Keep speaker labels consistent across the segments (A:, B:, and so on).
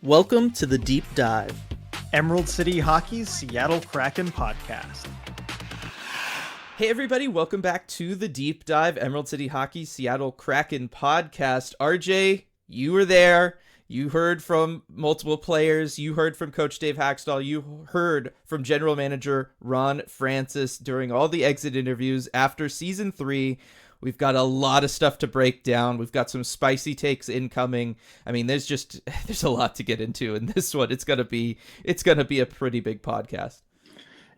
A: Welcome to the Deep Dive,
B: Emerald City Hockey's Seattle Kraken podcast.
C: Hey everybody, welcome back to the Deep Dive, Emerald City Hockey Seattle Kraken podcast. RJ, you were there. You heard from multiple players. You heard from Coach Dave Haxtell. You heard from General Manager Ron Francis during all the exit interviews after Season 3. We've got a lot of stuff to break down. We've got some spicy takes incoming. I mean, there's a lot to get into in this one. It's gonna be a pretty big podcast.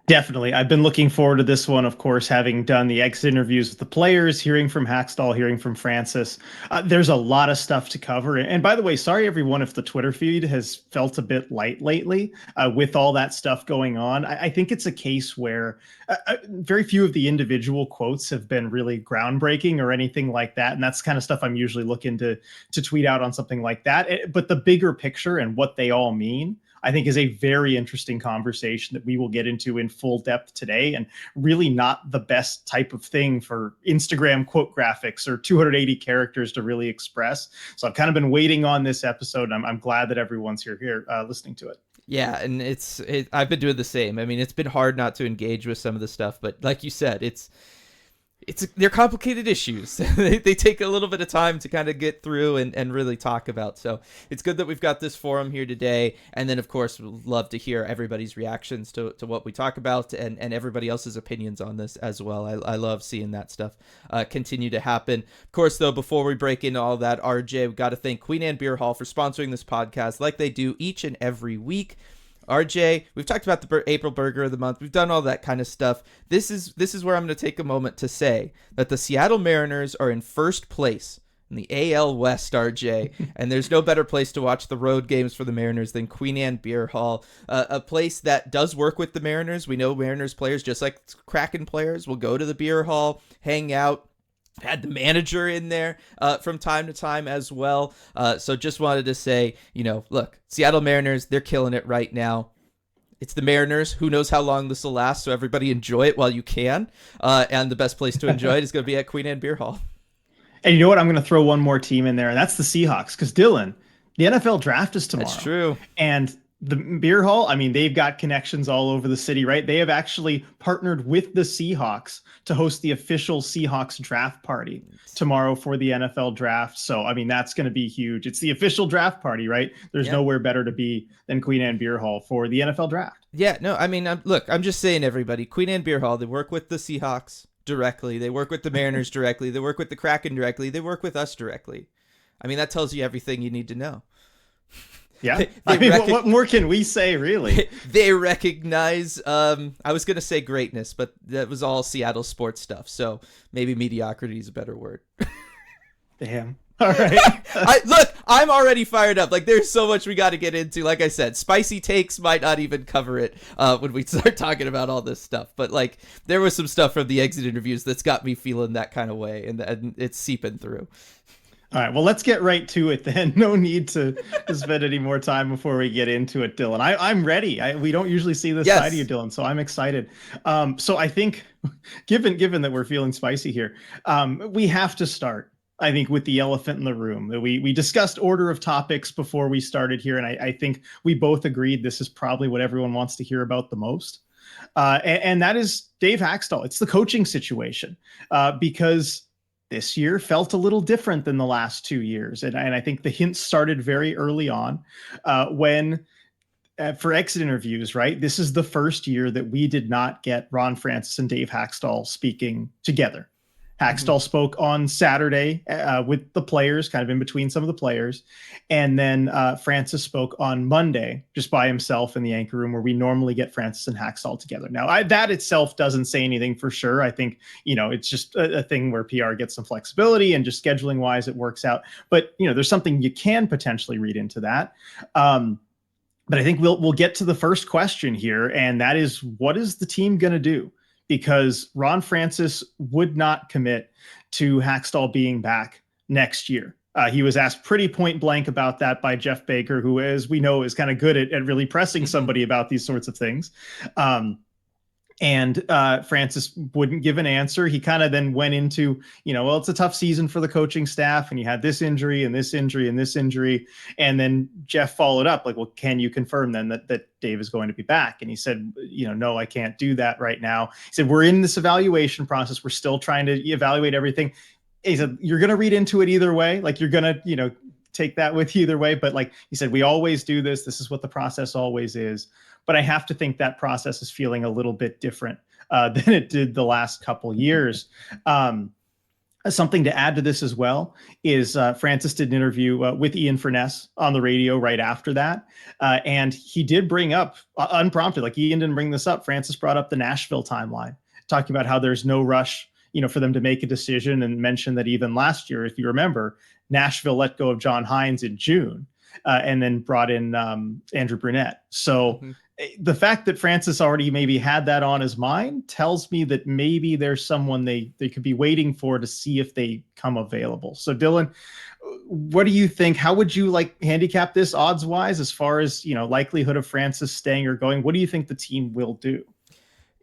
B: Definitely. I've been looking forward to this one, of course, having done the exit interviews with the players, hearing from Haxtell, hearing from Francis. There's a lot of stuff to cover. And by the way, sorry, everyone, if the Twitter feed has felt a bit light lately with all that stuff going on. I think it's a case where very few of the individual quotes have been really groundbreaking or anything like that. And that's kind of stuff I'm usually looking to tweet out on something like that. But the bigger picture and what they all mean, I think, is a very interesting conversation that we will get into in full depth today, and really not the best type of thing for Instagram quote graphics or 280 characters to really express. So I've kind of been waiting on this episode, and I'm glad that everyone's here listening to it.
C: Yeah, and I've been doing the same. I mean, it's been hard not to engage with some of the stuff, but like you said, they're complicated issues. they take a little bit of time to kind of get through and really talk about. So it's good that we've got this forum here today. And then, of course, we'd love to hear everybody's reactions to what we talk about and everybody else's opinions on this as well. I love seeing that stuff continue to happen. Of course, though, before we break into all that, RJ, we've got to thank Queen Anne Beer Hall for sponsoring this podcast like they do each and every week. RJ, we've talked about the April Burger of the Month. We've done all that kind of stuff. This is where I'm going to take a moment to say that the Seattle Mariners are in first place in the AL West, RJ, and there's no better place to watch the road games for the Mariners than Queen Anne Beer Hall, a place that does work with the Mariners. We know Mariners players, just like Kraken players, will go to the beer hall, hang out. Had the manager in there from time to time as well. So just wanted to say, look, Seattle Mariners, they're killing it right now. It's the Mariners. Who knows how long this will last, so everybody enjoy it while you can. And the best place to enjoy it is going to be at Queen Anne Beer Hall.
B: And you know what? I'm going to throw one more team in there, and that's the Seahawks. Because, Dylan, the NFL draft is tomorrow.
C: That's true.
B: And the beer hall, I mean, they've got connections all over the city, right? They have actually partnered with the Seahawks to host the official Seahawks draft party tomorrow for the NFL draft. So, I mean, that's going to be huge. It's the official draft party, right? There's nowhere better to be than Queen Anne Beer Hall for the NFL draft.
C: Yeah, no, I mean, I'm just saying, everybody, Queen Anne Beer Hall, they work with the Seahawks directly. They work with the Mariners directly. They work with the Kraken directly. They work with us directly. I mean, that tells you everything you need to know.
B: Yeah, I mean, what more can we say, really?
C: They recognize, I was going to say greatness, but that was all Seattle sports stuff, so maybe mediocrity is a better word.
B: Damn. All right.
C: Look, I'm already fired up. Like, there's so much we got to get into. Like I said, spicy takes might not even cover it when we start talking about all this stuff. But, like, there was some stuff from the exit interviews that's got me feeling that kind of way, and it's seeping through.
B: All right, well, let's get right to it then. No need to spend any more time before we get into it, Dylan. I'm ready. We don't usually see this side of you, Dylan, so I'm excited. So I think, given that we're feeling spicy here, we have to start, I think, with the elephant in the room. We discussed order of topics before we started here, and I think we both agreed this is probably what everyone wants to hear about the most. And that is Dave Haxtell. It's the coaching situation, because this year felt a little different than the last 2 years. And I think the hints started very early on when for exit interviews, right? This is the first year that we did not get Ron Francis and Dave Haxtell speaking together. Haxtell spoke on Saturday with the players, kind of in between some of the players. And then Francis spoke on Monday, just by himself in the anchor room, where we normally get Francis and Haxtell together. Now, that itself doesn't say anything for sure. I think, it's just a thing where PR gets some flexibility, and just scheduling wise, it works out. But, there's something you can potentially read into that. But I think we'll get to the first question here, and that is, what is the team going to do? Because Ron Francis would not commit to Haxtell being back next year. He was asked pretty point blank about that by Jeff Baker, who, as we know, is kind of good at really pressing somebody about these sorts of things. And Francis wouldn't give an answer. He kind of then went into, well, it's a tough season for the coaching staff, and you had this injury and this injury and this injury. And then Jeff followed up like, well, can you confirm then that Dave is going to be back? And he said, no, I can't do that right now. He said, we're in this evaluation process. We're still trying to evaluate everything. He said, you're going to read into it either way. Like, you're going to, take that with you either way. But like he said, we always do this. This is what the process always is. But I have to think that process is feeling a little bit different than it did the last couple years. Something to add to this as well is Francis did an interview with Ian Furness on the radio right after that. And he did bring up, unprompted, like Ian didn't bring this up, Francis brought up the Nashville timeline, talking about how there's no rush, for them to make a decision, and mentioned that even last year, if you remember, Nashville let go of John Hines in June and then brought in Andrew Brunette. So the fact that Francis already maybe had that on his mind tells me that maybe there's someone they could be waiting for to see if they come available. So Dylan, what do you think? How would you handicap this odds wise as far as, likelihood of Francis staying or going? What do you think the team will do?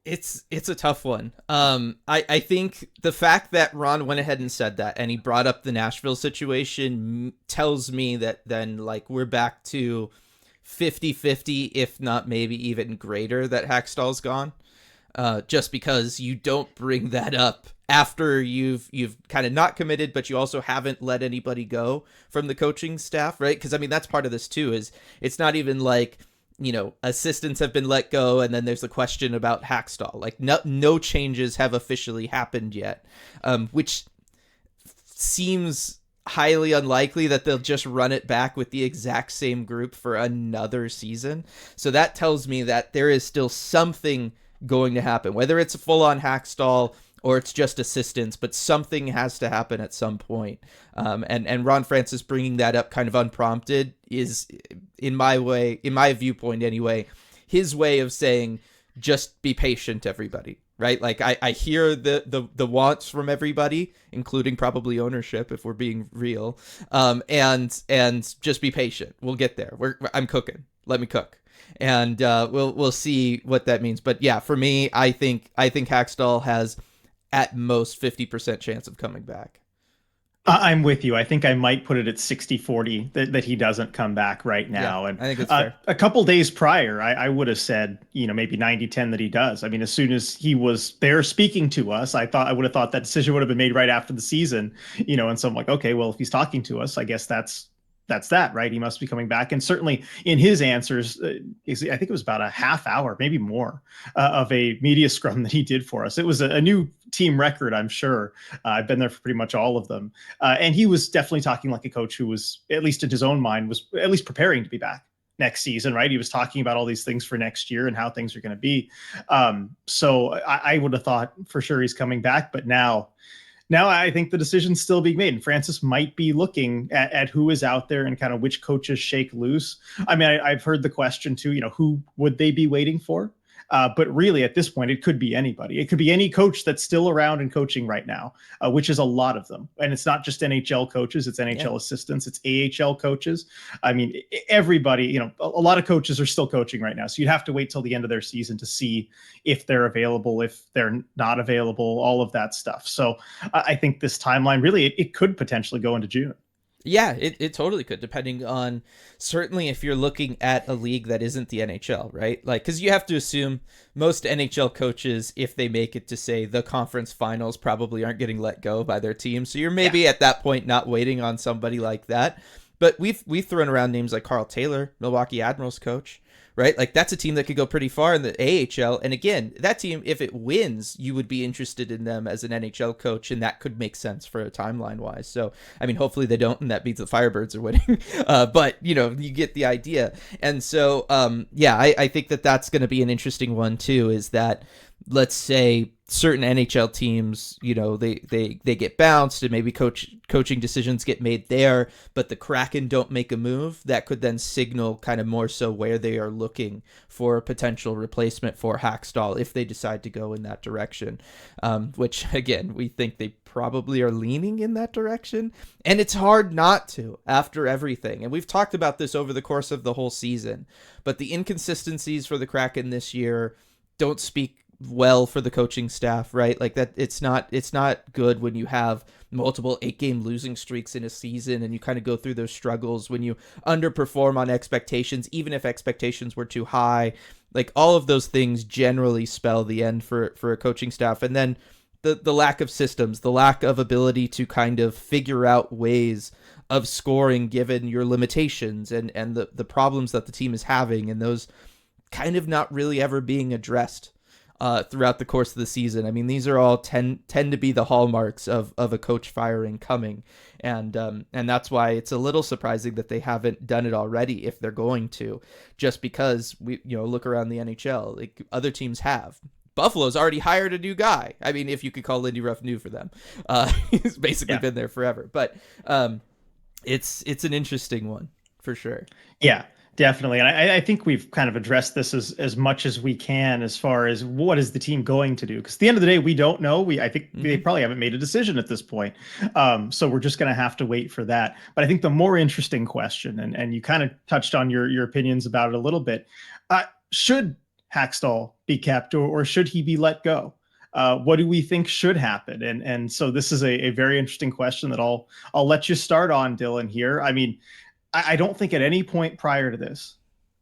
C: It's a tough one. I think the fact that Ron went ahead and said that, and he brought up the Nashville situation, tells me that then we're back to 50-50, if not maybe even greater, that Hackstall's gone. Just because you don't bring that up after you've kind of not committed, but you also haven't let anybody go from the coaching staff, right? Because that's part of this too, is it's not even assistants have been let go and then there's the question about Hackstall. No changes have officially happened yet, which seems highly unlikely that they'll just run it back with the exact same group for another season. So that tells me that there is still something going to happen, whether it's a full-on Hackstall or it's just assistance, but something has to happen at some point. And Ron Francis bringing that up kind of unprompted is, in my viewpoint anyway, his way of saying, just be patient, everybody, right? I hear the wants from everybody, including probably ownership, if we're being real. And just be patient. We'll get there. I'm cooking. Let me cook. And we'll see what that means. But yeah, for me, I think Hackstall has at most 50% chance of coming back.
B: I'm with you. I think I might put it at 60-40 that he doesn't come back right now.
C: Yeah,
B: and
C: I think it's fair.
B: A couple days prior, I would have said, maybe 90-10 that he does. I mean, as soon as he was there speaking to us, I would have thought that decision would have been made right after the season, and so I'm like, okay, well, if he's talking to us, I guess that's that, right? He must be coming back. And certainly in his answers, I think it was about a half hour, maybe more, of a media scrum that he did for us. It was a new team record, I'm sure. I've been there for pretty much all of them. And he was definitely talking like a coach who was, at least in his own mind, was at least preparing to be back next season, right? He was talking about all these things for next year and how things are going to be. So I would have thought for sure he's coming back, but now I think the decision's still being made, and Francis might be looking at who is out there and kind of which coaches shake loose. I mean, I've heard the question too, who would they be waiting for? But really, at this point, it could be anybody. It could be any coach that's still around and coaching right now, which is a lot of them. And it's not just NHL coaches, it's NHL assistants, it's AHL coaches. I mean, everybody, a lot of coaches are still coaching right now. So you'd have to wait till the end of their season to see if they're available, if they're not available, all of that stuff. So I think this timeline, really, it could potentially go into June.
C: Yeah, it totally could, depending on, certainly if you're looking at a league that isn't the NHL, right? Because you have to assume most NHL coaches, if they make it to, say, the conference finals, probably aren't getting let go by their team. So you're maybe at that point not waiting on somebody like that. But we've thrown around names like Carl Taylor, Milwaukee Admirals coach, right? That's a team that could go pretty far in the AHL. And again, that team, if it wins, you would be interested in them as an NHL coach, and that could make sense for a timeline wise. So, I mean, hopefully they don't, and that means the Firebirds are winning. But, you get the idea. And so, I think that's going to be an interesting one too, is that, let's say, certain NHL teams, they get bounced and maybe coaching decisions get made there, but the Kraken don't make a move. That could then signal kind of more so where they are looking for a potential replacement for Hackstall if they decide to go in that direction, which, again, we think they probably are leaning in that direction. And it's hard not to after everything. And we've talked about this over the course of the whole season, but the inconsistencies for the Kraken this year don't speak well for the coaching staff, right? Like that, it's not good when you have multiple 8-game losing streaks in a season and you kind of go through those struggles when you underperform on expectations, even if expectations were too high. Like all of those things generally spell the end for a coaching staff. And then the lack of systems, the lack of ability to kind of figure out ways of scoring given your limitations and the problems that the team is having, and those kind of not really ever being addressed throughout the course of the season. I mean, these are all tend to be the hallmarks of a coach firing coming, and that's why it's a little surprising that they haven't done it already if they're going to, just because we look around the NHL, like other teams have. Buffalo's already hired a new guy. I mean, if you could call Lindy Ruff new for them, he's basically been there forever. But it's an interesting one for sure.
B: Yeah, definitely. And I think we've kind of addressed this as much as we can as far as what is the team going to do? Because at the end of the day, we don't know. I think they probably haven't made a decision at this point. So we're just going to have to wait for that. But I think the more interesting question, and you kind of touched on your opinions about it a little bit, should Hackstall be kept or should he be let go? What do we think should happen? And so this is a very interesting question that I'll let you start on, Dylan, here. I mean, I don't think at any point prior to this,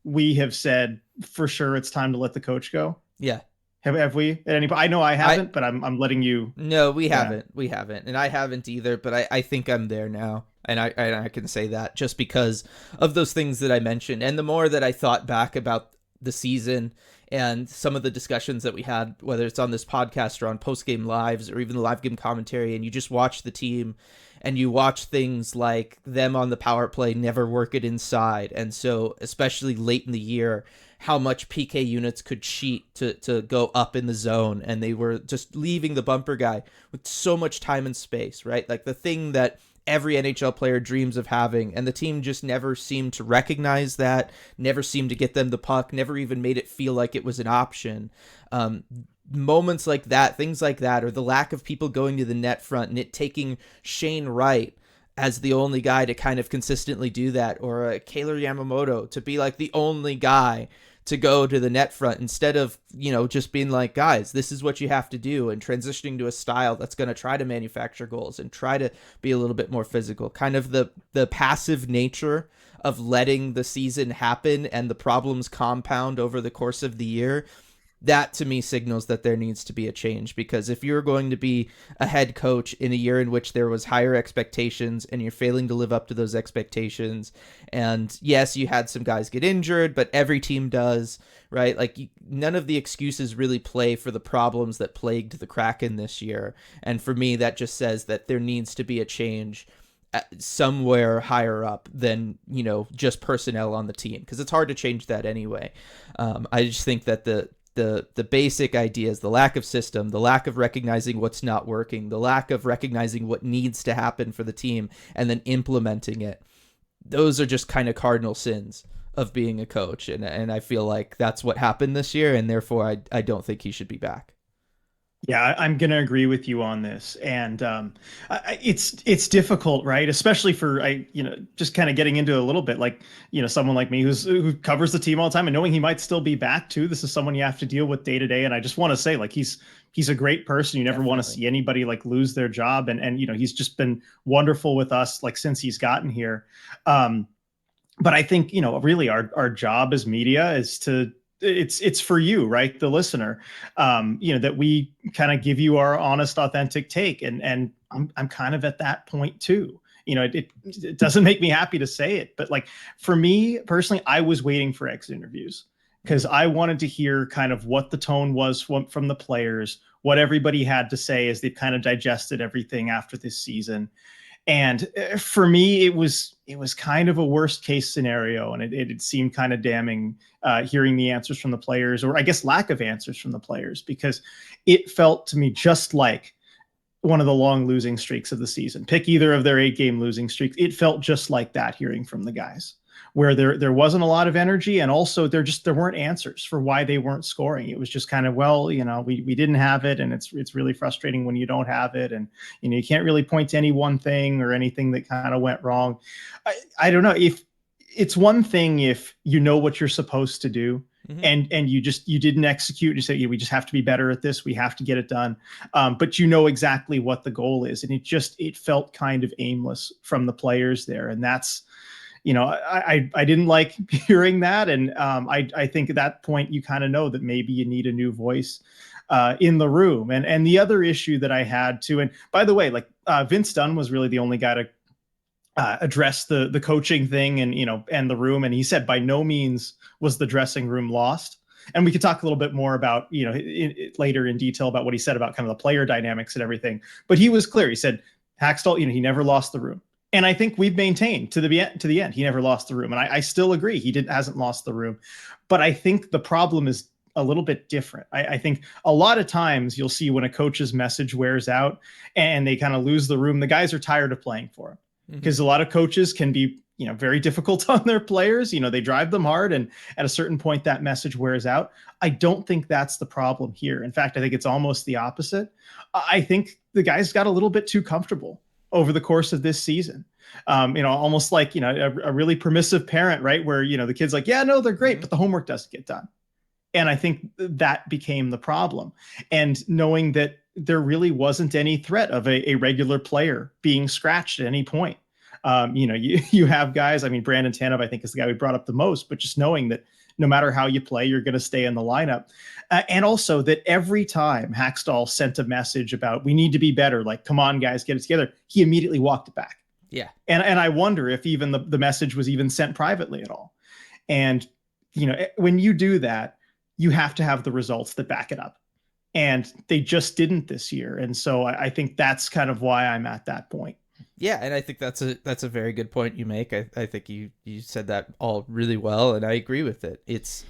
B: we have said for sure it's time to let the coach go.
C: Yeah.
B: Have we at any point? I know I haven't, but I'm letting you.
C: No, we haven't. We haven't. And I haven't either, but I think I'm there now. And I can say that just because of those things that I mentioned. And the more that I thought back about the season and some of the discussions that we had, whether it's on this podcast or on post-game lives or even the live game commentary, and you just watch the team and you watch things like them on the power play never work it inside. And so especially late in the year, how much PK units could cheat to go up in the zone, and they were just leaving the bumper guy with so much time and space, right? Like the thing that every NHL player dreams of having, and the team just never seemed to recognize that, never seemed to get them the puck, never even made it feel like it was an option. Moments like that, things like that, or the lack of people going to the net front and it taking Shane Wright as the only guy to kind of consistently do that, or a Kaylor Yamamoto to be like the only guy to go to the net front instead of, just being like, guys, this is what you have to do, and transitioning to a style that's going to try to manufacture goals and try to be a little bit more physical. Kind of the passive nature of letting the season happen and the problems compound over the course of the year. That to me signals that there needs to be a change, because if you're going to be a head coach in a year in which there was higher expectations and you're failing to live up to those expectations, and yes, you had some guys get injured, but every team does, right? Like none of the excuses really play for the problems that plagued the Kraken this year. And for me, that just says that there needs to be a change somewhere higher up than just personnel on the team, because it's hard to change that anyway. I just think that the basic ideas, the lack of system, the lack of recognizing what's not working, the lack of recognizing what needs to happen for the team and then implementing it, those are just kind of cardinal sins of being a coach. And I feel like that's what happened this year, and therefore I don't think he should be back.
B: Yeah, I'm going to agree with you on this. And it's difficult, right? Especially for, just kind of getting into it a little bit, like, someone like me who covers the team all the time and knowing he might still be back too. This is someone you have to deal with day to day. And I just want to say, like, he's a great person. You never want to see anybody like lose their job. And he's just been wonderful with us, like, since he's gotten here. But I think, really our job as media is to, it's for you, right, the listener, that we kind of give you our honest, authentic take, and I'm kind of at that point too. It doesn't make me happy to say it, but like for me personally, I was waiting for exit interviews because I wanted to hear kind of what the tone was from the players, what everybody had to say as they've kind of digested everything after this season. And for me, it was kind of a worst case scenario, and it seemed kind of damning hearing the answers from the players, or I guess lack of answers from the players, because it felt to me just like one of the long losing streaks of the season. Pick either of their 8-game losing streaks. It felt just like that hearing from the guys, where there wasn't a lot of energy, and also there weren't answers for why they weren't scoring. It was just kind of, well, we didn't have it, and it's really frustrating when you don't have it, and you can't really point to any one thing or anything that kind of went wrong. I don't know, if it's one thing if you know what you're supposed to do and you didn't execute. You say, yeah, we just have to be better at this. We have to get it done. But you know exactly what the goal is. And it felt kind of aimless from the players there. And that's, I didn't like hearing that. And I think at that point, you kind of know that maybe you need a new voice in the room. And the other issue that I had too, and by the way, like Vince Dunn was really the only guy to address the coaching thing and the room. And he said by no means was the dressing room lost. And we could talk a little bit more about, later in detail about what he said about kind of the player dynamics and everything. But he was clear. He said Hackstall, he never lost the room. And I think we've maintained to the end, he never lost the room. And I still agree. He hasn't lost the room. But I think the problem is a little bit different. I think a lot of times you'll see when a coach's message wears out and they kind of lose the room, the guys are tired of playing for him. Because a lot of coaches can be, very difficult on their players. They drive them hard. And at a certain point, that message wears out. I don't think that's the problem here. In fact, I think it's almost the opposite. I think the guys got a little bit too comfortable over the course of this season. Almost like, a really permissive parent, right? Where, the kid's like, yeah, no, they're great, but the homework doesn't get done. And I think that became the problem. And knowing that there really wasn't any threat of a regular player being scratched at any point. You have guys, Brandon Tanev, I think, is the guy we brought up the most, but just knowing that no matter how you play, you're going to stay in the lineup. And also that every time Hackstall sent a message about we need to be better, like, come on, guys, get it together, he immediately walked it back.
C: Yeah.
B: And I wonder if even the message was even sent privately at all. And, when you do that, you have to have the results that back it up. And they just didn't this year. And so I think that's kind of why I'm at that point.
C: Yeah, and I think that's a very good point you make. I think you said that all really well, and I agree with it. It's,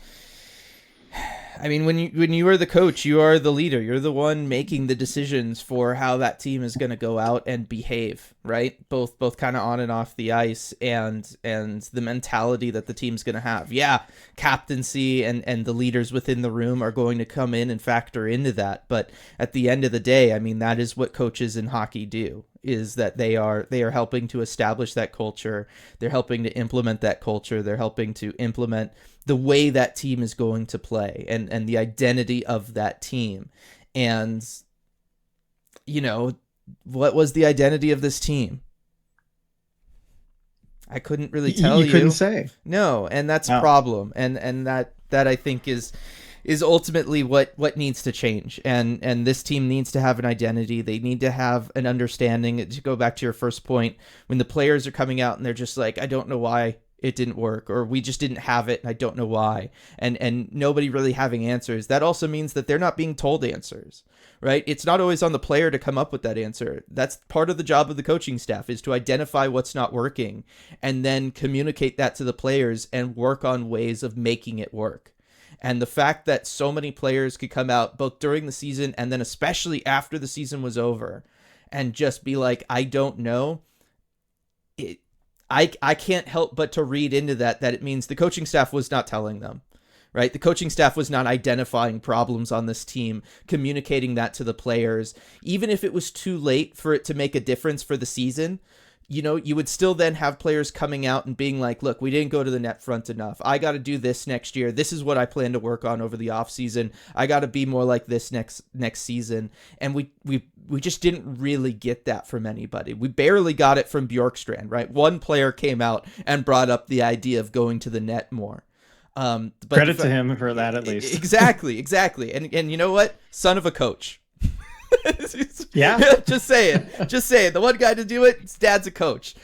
C: when you are the coach, you are the leader. You're the one making the decisions for how that team is going to go out and behave, right? Both kind of on and off the ice, and the mentality that the team's going to have. Yeah, captaincy and the leaders within the room are going to come in and factor into that. But at the end of the day, that is what coaches in hockey do. Is that they are helping to establish that culture. They're helping to implement that culture. They're helping to implement the way that team is going to play and the identity of that team. And, what was the identity of this team? I couldn't really tell you.
B: You couldn't say.
C: No, and that's a problem. And that I think is ultimately what needs to change. And this team needs to have an identity. They need to have an understanding. To go back to your first point, when the players are coming out and they're just like, I don't know why it didn't work, or we just didn't have it and I don't know why, and nobody really having answers, that also means that they're not being told answers, right? It's not always on the player to come up with that answer. That's part of the job of the coaching staff, is to identify what's not working and then communicate that to the players and work on ways of making it work. And the fact that so many players could come out both during the season and then especially after the season was over and just be like, I don't know, I can't help but to read into that it means the coaching staff was not telling them, right? The coaching staff was not identifying problems on this team, communicating that to the players. Even if it was too late for it to make a difference for the season, you would still then have players coming out and being like, look, we didn't go to the net front enough. I got to do this next year. This is what I plan to work on over the off season. I got to be more like this next season. And we just didn't really get that from anybody. We barely got it from Bjorkstrand, right? One player came out and brought up the idea of going to the net more.
B: But credit to him for that, at least. Exactly.
C: And you know what? Son of a coach.
B: Yeah.
C: just saying. The one guy to do it, his dad's a coach.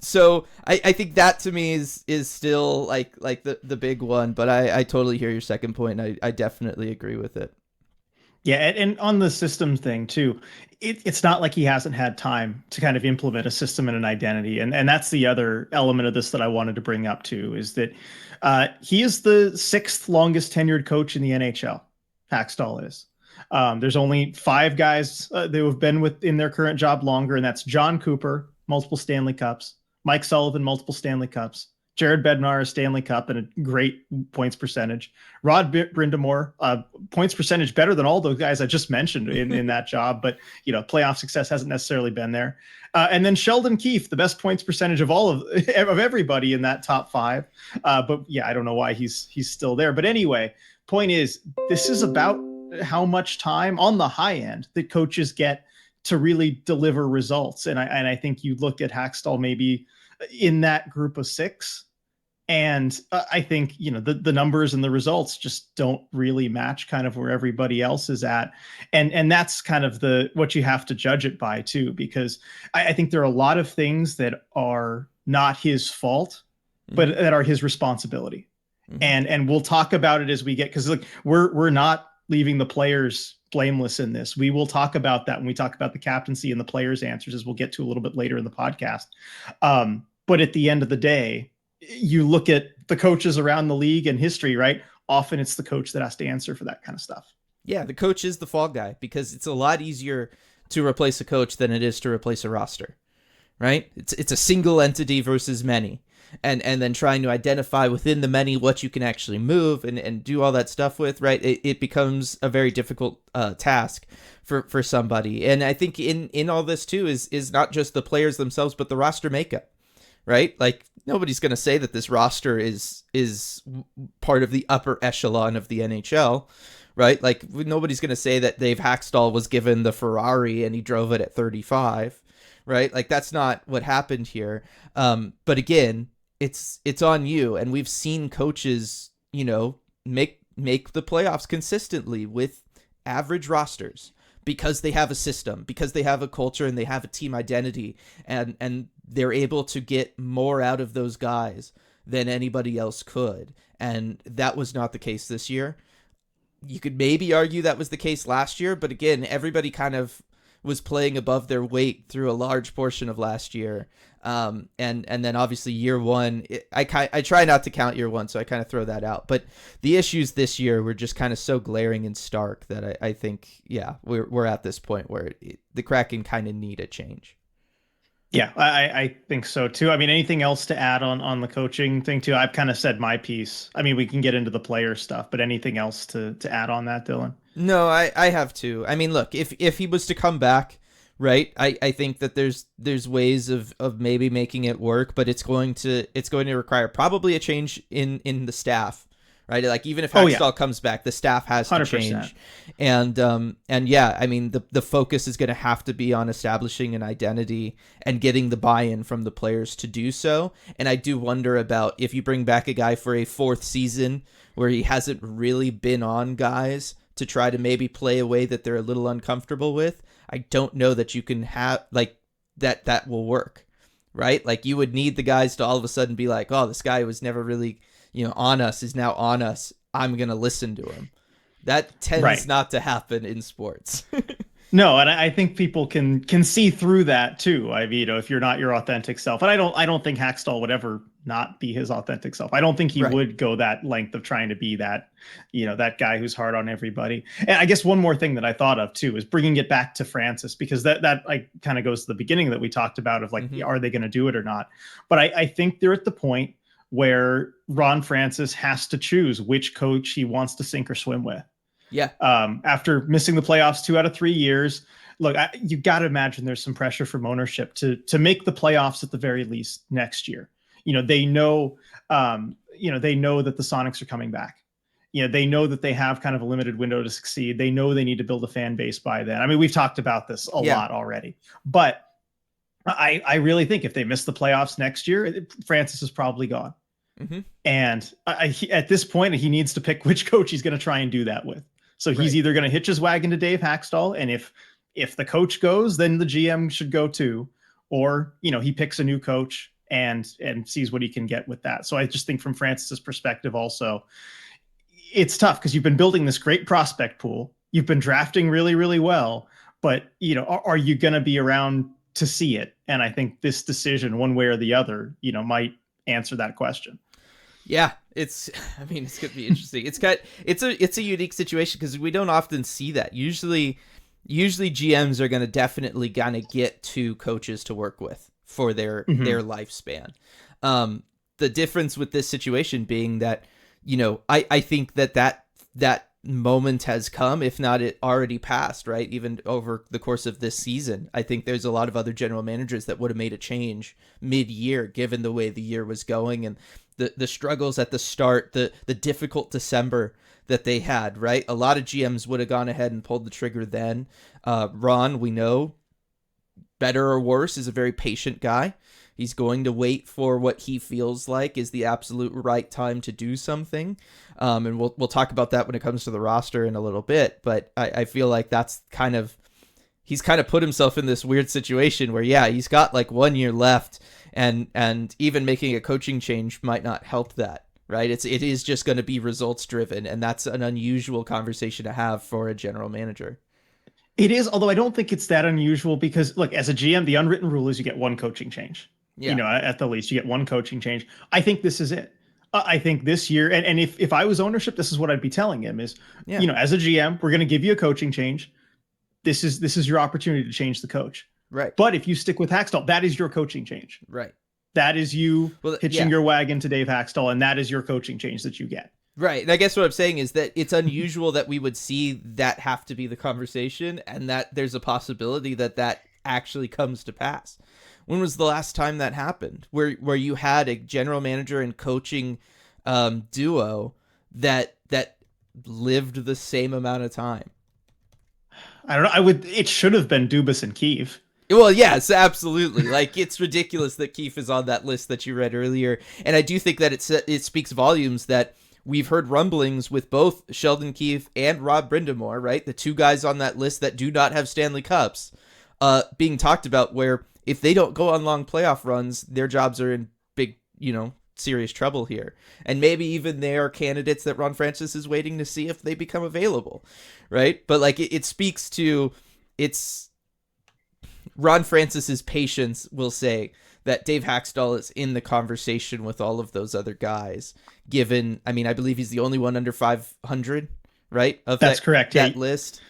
C: So I think that to me is still like the big one, but I totally hear your second point. I definitely agree with it.
B: Yeah, and on the system thing too, it's not like he hasn't had time to kind of implement a system and an identity. And that's the other element of this that I wanted to bring up too, is that he is the 6th longest tenured coach in the NHL. Hackstall is. There's only 5 guys who have been in their current job longer, and that's John Cooper, multiple Stanley Cups, Mike Sullivan, multiple Stanley Cups, Jared Bednar, a Stanley Cup, and a great points percentage. Rod Brindamore, points percentage better than all those guys I just mentioned in that job, but playoff success hasn't necessarily been there. And then Sheldon Keefe, the best points percentage of all of everybody in that top 5. But yeah, I don't know why he's still there. But anyway, point is, this is about how much time on the high end that coaches get to really deliver results. And I think you look at Hackstall maybe in that group of 6. And I think, the numbers and the results just don't really match kind of where everybody else is at. And that's kind of what you have to judge it by too, because I think there are a lot of things that are not his fault, but that are his responsibility. And we'll talk about it as we get, because look, we're not leaving the players blameless in this. We will talk about that when we talk about the captaincy and the players' answers, as we'll get to a little bit later in the podcast. But at the end of the day, you look at the coaches around the league and history, right? Often it's the coach that has to answer for that kind of stuff.
C: Yeah, the coach is the fall guy, because it's a lot easier to replace a coach than it is to replace a roster, right? It's a single entity versus many. And then trying to identify within the many what you can actually move and do all that stuff with, right? It becomes a very difficult task for somebody. And I think in all this too is not just the players themselves, but the roster makeup, right? Like, nobody's going to say that this roster is part of the upper echelon of the NHL, right? Like, nobody's going to say that Dave Hackstall was given the Ferrari and he drove it at 35, right? Like, that's not what happened here. But again, it's on you. And we've seen coaches, make the playoffs consistently with average rosters, because they have a system, because they have a culture and they have a team identity, and they're able to get more out of those guys than anybody else could. And that was not the case this year. You could maybe argue that was the case last year, but again, everybody kind of was playing above their weight through a large portion of last year. And then obviously year one, I try not to count year one, so I kind of throw that out. But the issues this year were just kind of so glaring and stark that I think, yeah, we're at this point where the Kraken kind of need a change.
B: Yeah, I think so too. I mean, anything else to add on the coaching thing too? I've kind of said my piece. I mean, we can get into the player stuff, but anything else to add on that, Dylan?
C: No, I have to. I mean, look, if he was to come back, right, I think that there's ways of maybe making it work, but it's going to require probably a change in the staff. Right, like even if Hackstall comes back, the staff has to
B: 100%.
C: change, and yeah, I mean the focus is going to have to be on establishing an identity and getting the buy-in from the players to do so. And I do wonder about if you bring back a guy for a 4th season where he hasn't really been on guys to try to maybe play a way that they're a little uncomfortable with. I don't know that you can have like that will work, right? Like you would need the guys to all of a sudden be like, oh, this guy was never really on us, is now on us. I'm going to listen to him. That tends not to happen in sports.
B: No, and I think people can see through that too. I mean, if you're not your authentic self, and I don't think Hackstall would ever not be his authentic self. I don't think he would go that length of trying to be that, that guy who's hard on everybody. And I guess one more thing that I thought of too is bringing it back to Francis, because that like kind of goes to the beginning that we talked about of like, are they going to do it or not? But I think they're at the point where Ron Francis has to choose which coach he wants to sink or swim with.
C: Yeah.
B: After missing the playoffs 2 out of 3 years, look, you got to imagine there's some pressure from ownership to make the playoffs at the very least next year. They know that the Sonics are coming back. They know that they have kind of a limited window to succeed. They know they need to build a fan base by then. I mean, we've talked about this a lot already, but I really think if they miss the playoffs next year, Francis is probably gone. And at this point, he needs to pick which coach he's going to try and do that with. So he's either going to hitch his wagon to Dave Hackstall, and if the coach goes, then the GM should go too, or he picks a new coach and sees what he can get with that. So I just think from Francis's perspective, also, it's tough because you've been building this great prospect pool, you've been drafting really, really well, but are you going to be around to see it? And I think this decision, one way or the other, might answer that question.
C: Yeah, it's going to be interesting. It's a unique situation because we don't often see that. Usually GMs are going to definitely kind of get 2 coaches to work with for their lifespan. the difference with this situation being that, I think that moment has come, if not it already passed, right? Even over the course of this season, I think there's a lot of other general managers that would have made a change mid-year, given the way the year was going and the struggles at the start, the difficult December that they had, right? A lot of GMs would have gone ahead and pulled the trigger then. Ron, we know, better or worse, is a very patient guy. He's going to wait for what he feels like is the absolute right time to do something. And we'll talk about that when it comes to the roster in a little bit. But I feel like he's kind of put himself in this weird situation where, yeah, he's got like 1 year left, and even making a coaching change might not help that, right? It is just going to be results driven, and that's an unusual conversation to have for a general manager.
B: It is, although I don't think it's that unusual because, look, as a GM, the unwritten rule is you get one coaching change. Yeah. At the least, you get one coaching change. I think this is it. I think this year, and if I was ownership, this is what I'd be telling him is, as a GM, we're going to give you a coaching change. This is your opportunity to change the coach.
C: Right.
B: But if you stick with Hackstall, that is your coaching change.
C: Right.
B: That is you hitching your wagon to Dave Hackstall, and that is your coaching change that you get.
C: Right. And I guess what I'm saying is that it's unusual that we would see that have to be the conversation, and that there's a possibility that actually comes to pass. When was the last time that happened? Where you had a general manager and coaching duo that lived the same amount of time?
B: I don't know. It should have been Dubas and Keefe.
C: Well, yes, absolutely. Like, it's ridiculous that Keefe is on that list that you read earlier, and I do think that it speaks volumes that we've heard rumblings with both Sheldon Keefe and Rob Brindamore, right? The two guys on that list that do not have Stanley Cups, being talked about, where if they don't go on long playoff runs, their jobs are in big, serious trouble here. And maybe even they are candidates that Ron Francis is waiting to see if they become available, right? But like it speaks to Ron Francis's patience, will say, that Dave Hackstall is in the conversation with all of those other guys, given, I believe he's the only one under 500, right?
B: That's correct.
C: That list.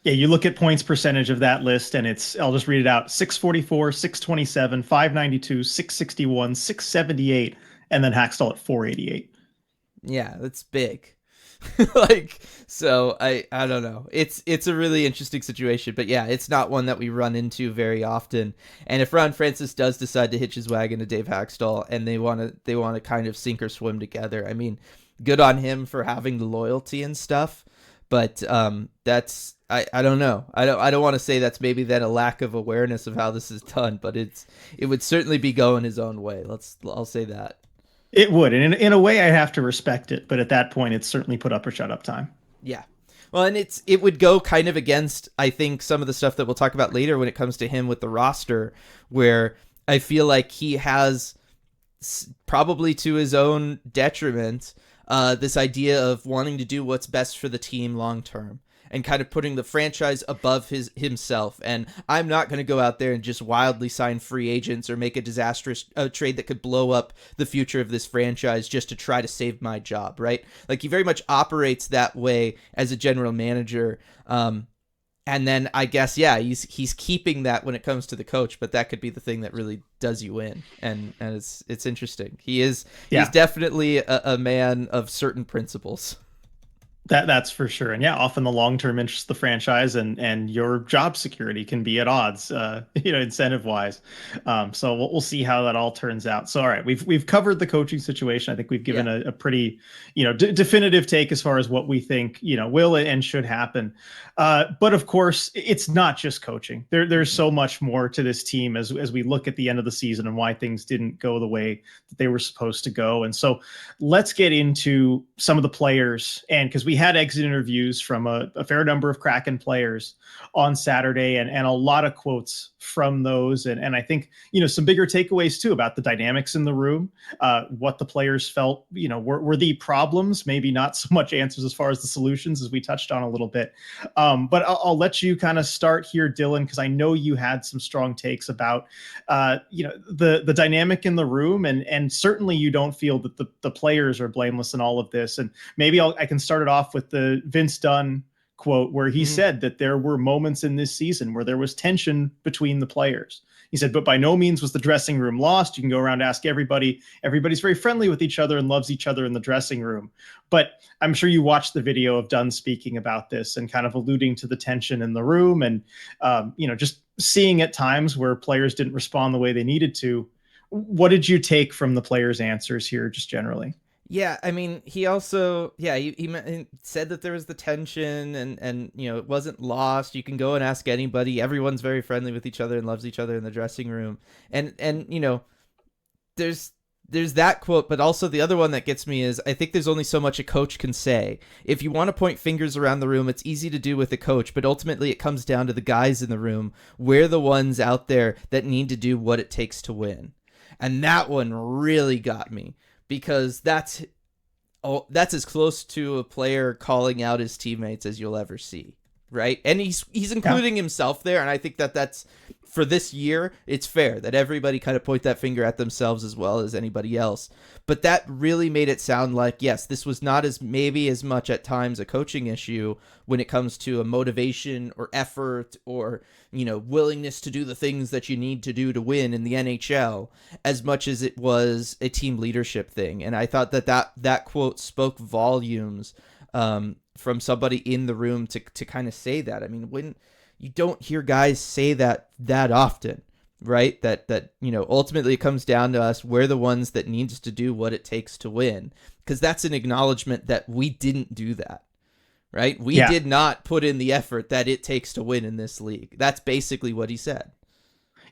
B: Yeah, you look at points percentage of that list, and I'll just read it out: 644, 627, 592, 661, 678, and then Hackstall at 488.
C: Yeah, that's big. So I don't know. It's a really interesting situation, but yeah, it's not one that we run into very often. And if Ron Francis does decide to hitch his wagon to Dave Hackstall, and they want to kind of sink or swim together, good on him for having the loyalty and stuff. But that's I don't know. I don't want to say that's maybe then a lack of awareness of how this is done, but it would certainly be going his own way. I'll say that.
B: It would, and in a way, I have to respect it. But at that point, it's certainly put up or shut up time.
C: Yeah. Well, and it would go kind of against, I think, some of the stuff that we'll talk about later when it comes to him with the roster, where I feel like he has, probably to his own detriment, this idea of wanting to do what's best for the team long term, and kind of putting the franchise above himself. And I'm not going to go out there and just wildly sign free agents or make a disastrous trade that could blow up the future of this franchise just to try to save my job, right? Like, he very much operates that way as a general manager. And then I guess, yeah, he's keeping that when it comes to the coach, but that could be the thing that really does you in. And it's interesting. He's definitely a man of certain principles.
B: That's for sure. And yeah, often the long-term interests of the franchise and your job security can be at odds, incentive wise. So we'll see how that all turns out. So, all right, we've covered the coaching situation. I think we've given a pretty, definitive take as far as what we think, will and should happen. But of course, it's not just coaching. There's so much more to this team as we look at the end of the season and why things didn't go the way that they were supposed to go. And so let's get into some of the players, and because we had exit interviews from a fair number of Kraken players on Saturday, and a lot of quotes from those. And I think, some bigger takeaways too about the dynamics in the room, what the players felt, were the problems, maybe not so much answers as far as the solutions, as we touched on a little bit. But I'll let you kind of start here, Dylan, because I know you had some strong takes about, the dynamic in the room, and certainly you don't feel that the players are blameless in all of this. And maybe I can start it off with the Vince Dunn quote, where he said that there were moments in this season where there was tension between the players. He said, but by no means was the dressing room lost. You can go around and ask everybody. Everybody's very friendly with each other and loves each other in the dressing room. But I'm sure you watched the video of Dunn speaking about this and kind of alluding to the tension in the room and, just seeing at times where players didn't respond the way they needed to. What did you take from the players' answers here, just generally?
C: Yeah, I mean, he also, he said that there was the tension and it wasn't lost. You can go and ask anybody. Everyone's very friendly with each other and loves each other in the dressing room. And there's that quote, but also the other one that gets me is I think there's only so much a coach can say. If you want to point fingers around the room, it's easy to do with a coach, but ultimately it comes down to the guys in the room. We're the ones out there that need to do what it takes to win. And that one really got me. Because that's as close to a player calling out his teammates as you'll ever see, right? And he's including himself there, and I think that's for this year, it's fair that everybody kind of point that finger at themselves as well as anybody else. But that really made it sound like, yes, this was not as much at times a coaching issue when it comes to a motivation or effort or, willingness to do the things that you need to do to win in the NHL, as much as it was a team leadership thing. And I thought that quote spoke volumes from somebody in the room to kind of say that. I mean, when you don't hear guys say that often, right? That ultimately it comes down to us. We're the ones that needs to do what it takes to win, because that's an acknowledgement that we didn't do that, right? We did not put in the effort that it takes to win in this league. That's basically what he said.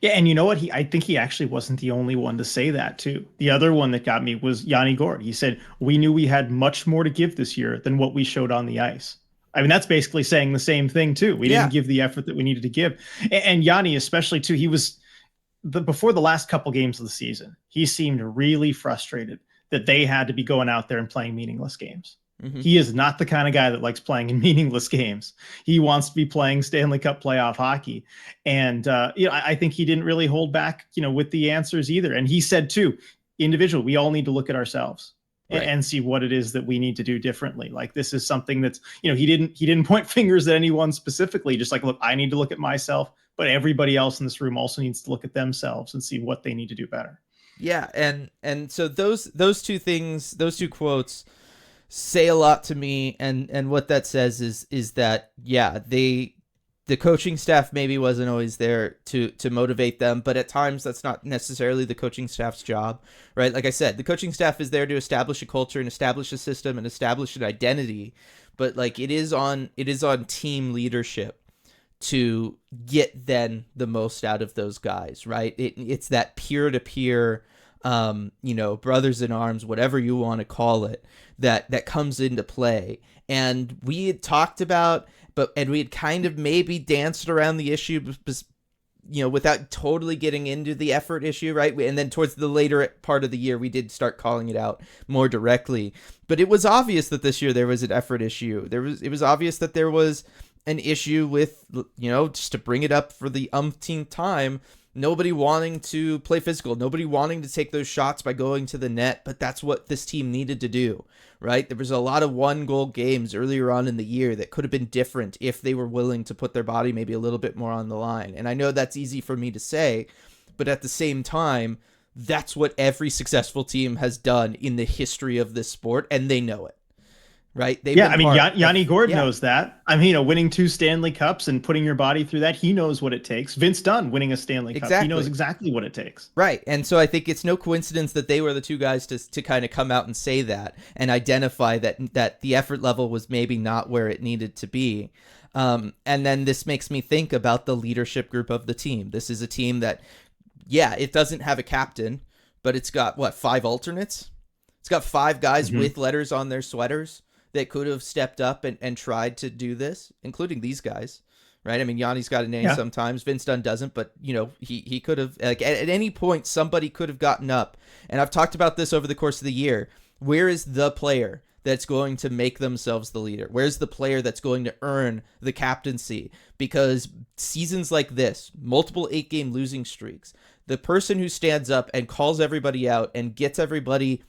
B: Yeah, and you know what? I think he actually wasn't the only one to say that too. The other one that got me was Yanni Gourde. He said, we knew we had much more to give this year than what we showed on the ice. I mean, that's basically saying the same thing too. We didn't give the effort that we needed to give. And Yanni especially too, he was before the last couple games of the season, he seemed really frustrated that they had to be going out there and playing meaningless games. Mm-hmm. He is not the kind of guy that likes playing in meaningless games. He wants to be playing Stanley Cup playoff hockey. And, I think he didn't really hold back, with the answers either. And he said too, individual, we all need to look at ourselves. Right. And see what it is that we need to do differently. Like, this is something that's, he didn't point fingers at anyone specifically, just like, look, I need to look at myself, but everybody else in this room also needs to look at themselves and see what they need to do better.
C: Yeah. And so those two things, those two quotes say a lot to me. And what that says is that, the coaching staff maybe wasn't always there to motivate them, but at times that's not necessarily the coaching staff's job, right? Like I said, the coaching staff is there to establish a culture and establish a system and establish an identity, but like it is on team leadership to get then the most out of those guys, right? It's that peer-to-peer, brothers in arms, whatever you want to call it, that comes into play. And we had talked about, and we had kind of maybe danced around the issue, without totally getting into the effort issue, right? And then towards the later part of the year, we did start calling it out more directly. But it was obvious that this year there was an effort issue. It was obvious that there was an issue with, just to bring it up for the umpteenth time, nobody wanting to play physical, nobody wanting to take those shots by going to the net, but that's what this team needed to do, right? There was a lot of one-goal games earlier on in the year that could have been different if they were willing to put their body maybe a little bit more on the line. And I know that's easy for me to say, but at the same time, that's what every successful team has done in the history of this sport, and they know it. Right?
B: Yanni Gourde knows that. I mean, winning 2 Stanley Cups and putting your body through that, he knows what it takes. Vince Dunn winning a Stanley Cup, he knows exactly what it takes.
C: Right. And so I think it's no coincidence that they were the two guys to kind of come out and say that and identify that the effort level was maybe not where it needed to be. And then this makes me think about the leadership group of the team. This is a team that, it doesn't have a captain, but it's got, 5 alternates? It's got 5 guys with letters on their sweaters that could have stepped up and tried to do this, including these guys, right? I mean, Yanni's got a name sometimes. Vince Dunn doesn't, but, he could have, like, at any point, somebody could have gotten up. And I've talked about this over the course of the year. Where is the player that's going to make themselves the leader? Where's the player that's going to earn the captaincy? Because seasons like this, multiple 8-game losing streaks, the person who stands up and calls everybody out and gets everybody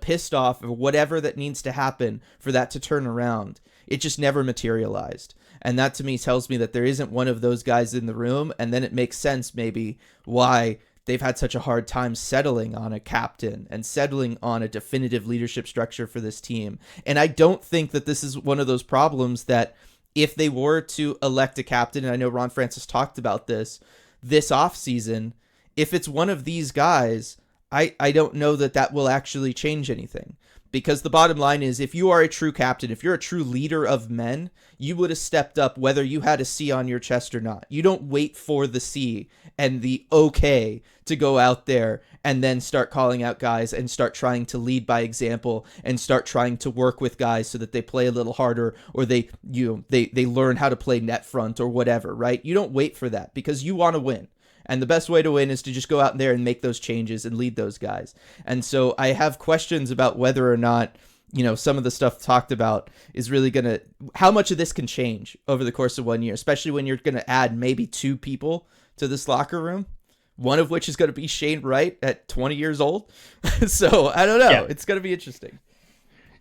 C: pissed off or whatever that needs to happen for that to turn around, it just never materialized. And that to me tells me that there isn't one of those guys in the room. And then it makes sense maybe why they've had such a hard time settling on a captain and settling on a definitive leadership structure for this team. And I don't think that this is one of those problems that if they were to elect a captain, and I know Ron Francis talked about this offseason, if it's one of these guys, I don't know that that will actually change anything. Because the bottom line is, if you are a true captain, if you're a true leader of men, you would have stepped up whether you had a C on your chest or not. You don't wait for the C and the okay to go out there and then start calling out guys and start trying to lead by example and start trying to work with guys so that they play a little harder or they learn how to play net front or whatever, right? You don't wait for that because you want to win. And the best way to win is to just go out there and make those changes and lead those guys. And so I have questions about whether or not, some of the stuff talked about is really going to, how much of this can change over the course of 1 year, especially when you're going to add maybe 2 people to this locker room, one of which is going to be Shane Wright at 20 years old. So I don't know. Yeah. It's going to be interesting.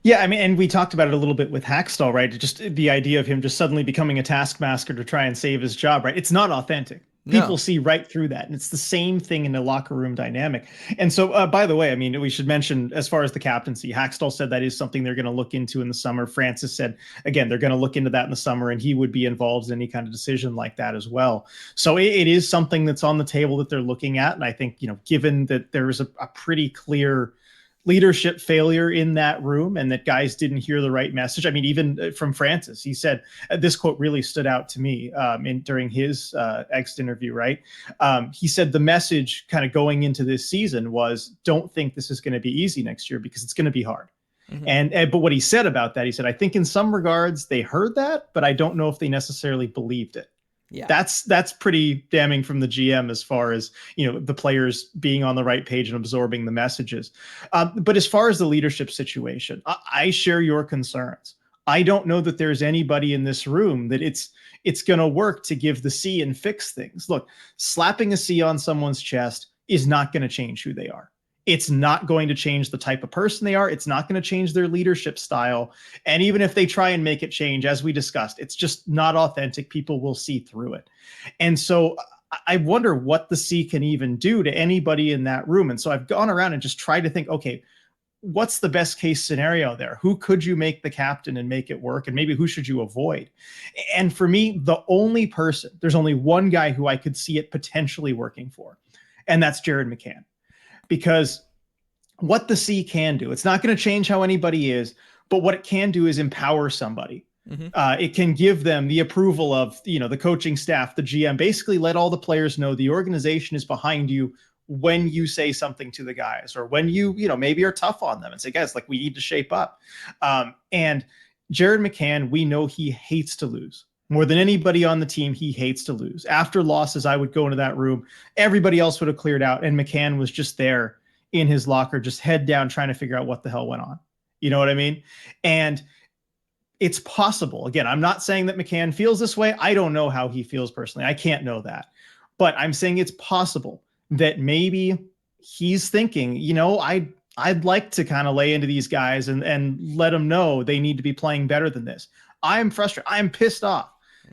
B: Yeah, I mean, and we talked about it a little bit with Hackstall, right? Just the idea of him just suddenly becoming a taskmaster to try and save his job, right? It's not authentic. People see right through that. And it's the same thing in the locker room dynamic. And so, by the way, I mean, we should mention as far as the captaincy, Hackstall said that is something they're going to look into in the summer. Francis said, again, they're going to look into that in the summer and he would be involved in any kind of decision like that as well. So it is something that's on the table that they're looking at. And I think, given that there is a pretty clear leadership failure in that room and that guys didn't hear the right message. I mean, even from Francis, he said, this quote really stood out to me during his exit interview, right? He said the message kind of going into this season was, don't think this is going to be easy next year because it's going to be hard. Mm-hmm. But what he said about that, he said, I think in some regards they heard that, but I don't know if they necessarily believed it. Yeah, that's pretty damning from the GM as far as, the players being on the right page and absorbing the messages. But as far as the leadership situation, I share your concerns. I don't know that there's anybody in this room that it's going to work to give the C and fix things. Look, slapping a C on someone's chest is not going to change who they are. It's not going to change the type of person they are. It's not going to change their leadership style. And even if they try and make it change, as we discussed, it's just not authentic. People will see through it. And so I wonder what the C can even do to anybody in that room. And so I've gone around and just tried to think, okay, what's the best case scenario there? Who could you make the captain and make it work? And maybe who should you avoid? And for me, there's only one guy who I could see it potentially working for, and that's Jared McCann. Because what the C can do, it's not going to change how anybody is, but what it can do is empower somebody. Mm-hmm. It can give them the approval of, the coaching staff, the GM, basically let all the players know the organization is behind you when you say something to the guys or when you maybe are tough on them and say, guys, we need to shape up. And Jared McCann, we know he hates to lose. More than anybody on the team, he hates to lose. After losses, I would go into that room. Everybody else would have cleared out, and McCann was just there in his locker, just head down, trying to figure out what the hell went on. You know what I mean? And it's possible. Again, I'm not saying that McCann feels this way. I don't know how he feels personally. I can't know that. But I'm saying it's possible that maybe he's thinking, I'd like to kind of lay into these guys and let them know they need to be playing better than this. I'm frustrated. I'm pissed off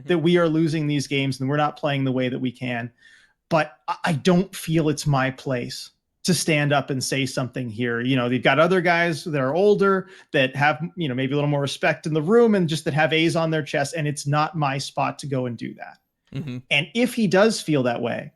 B: that we are losing these games and we're not playing the way that we can. But I don't feel it's my place to stand up and say something here. They've got other guys that are older that have, maybe a little more respect in the room and just that have A's on their chest. And it's not my spot to go and do that. Mm-hmm. And if he does feel that way,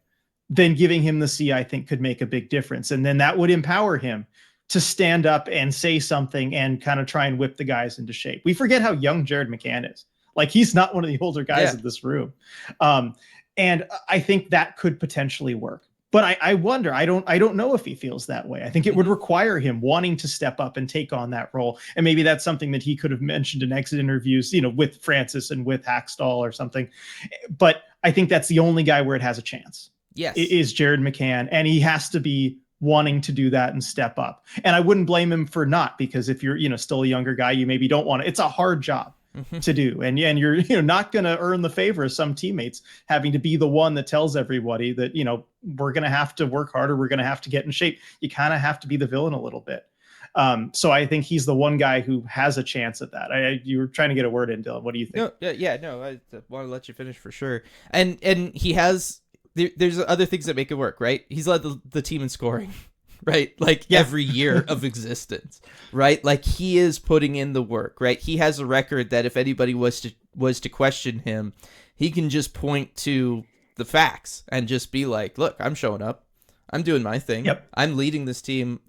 B: then giving him the C, I think, could make a big difference. And then that would empower him to stand up and say something and kind of try and whip the guys into shape. We forget how young Jared McCann is. He's not one of the older guys in this room. And I think that could potentially work. But I wonder, I don't know if he feels that way. I think it would require him wanting to step up and take on that role. And maybe that's something that he could have mentioned in exit interviews, with Francis and with Hackstall or something. But I think that's the only guy where it has a chance. Yes. Is Jared McCann. And he has to be wanting to do that and step up. And I wouldn't blame him for not, because if you're, still a younger guy, you maybe don't want to. It's a hard job to do. And you're not going to earn the favor of some teammates having to be the one that tells everybody that, we're going to have to work harder. We're going to have to get in shape. You kind of have to be the villain a little bit. So I think he's the one guy who has a chance at that. You were trying to get a word in, Dylan. What do you think?
C: No, I want to let you finish for sure. And he has there's other things that make it work, right? He's led the team in scoring, right? Like every year of existence, right? Like he is putting in the work, right? He has a record that if anybody was to question him, he can just point to the facts and just be like, look, I'm showing up. I'm doing my thing.
B: Yep.
C: I'm leading this team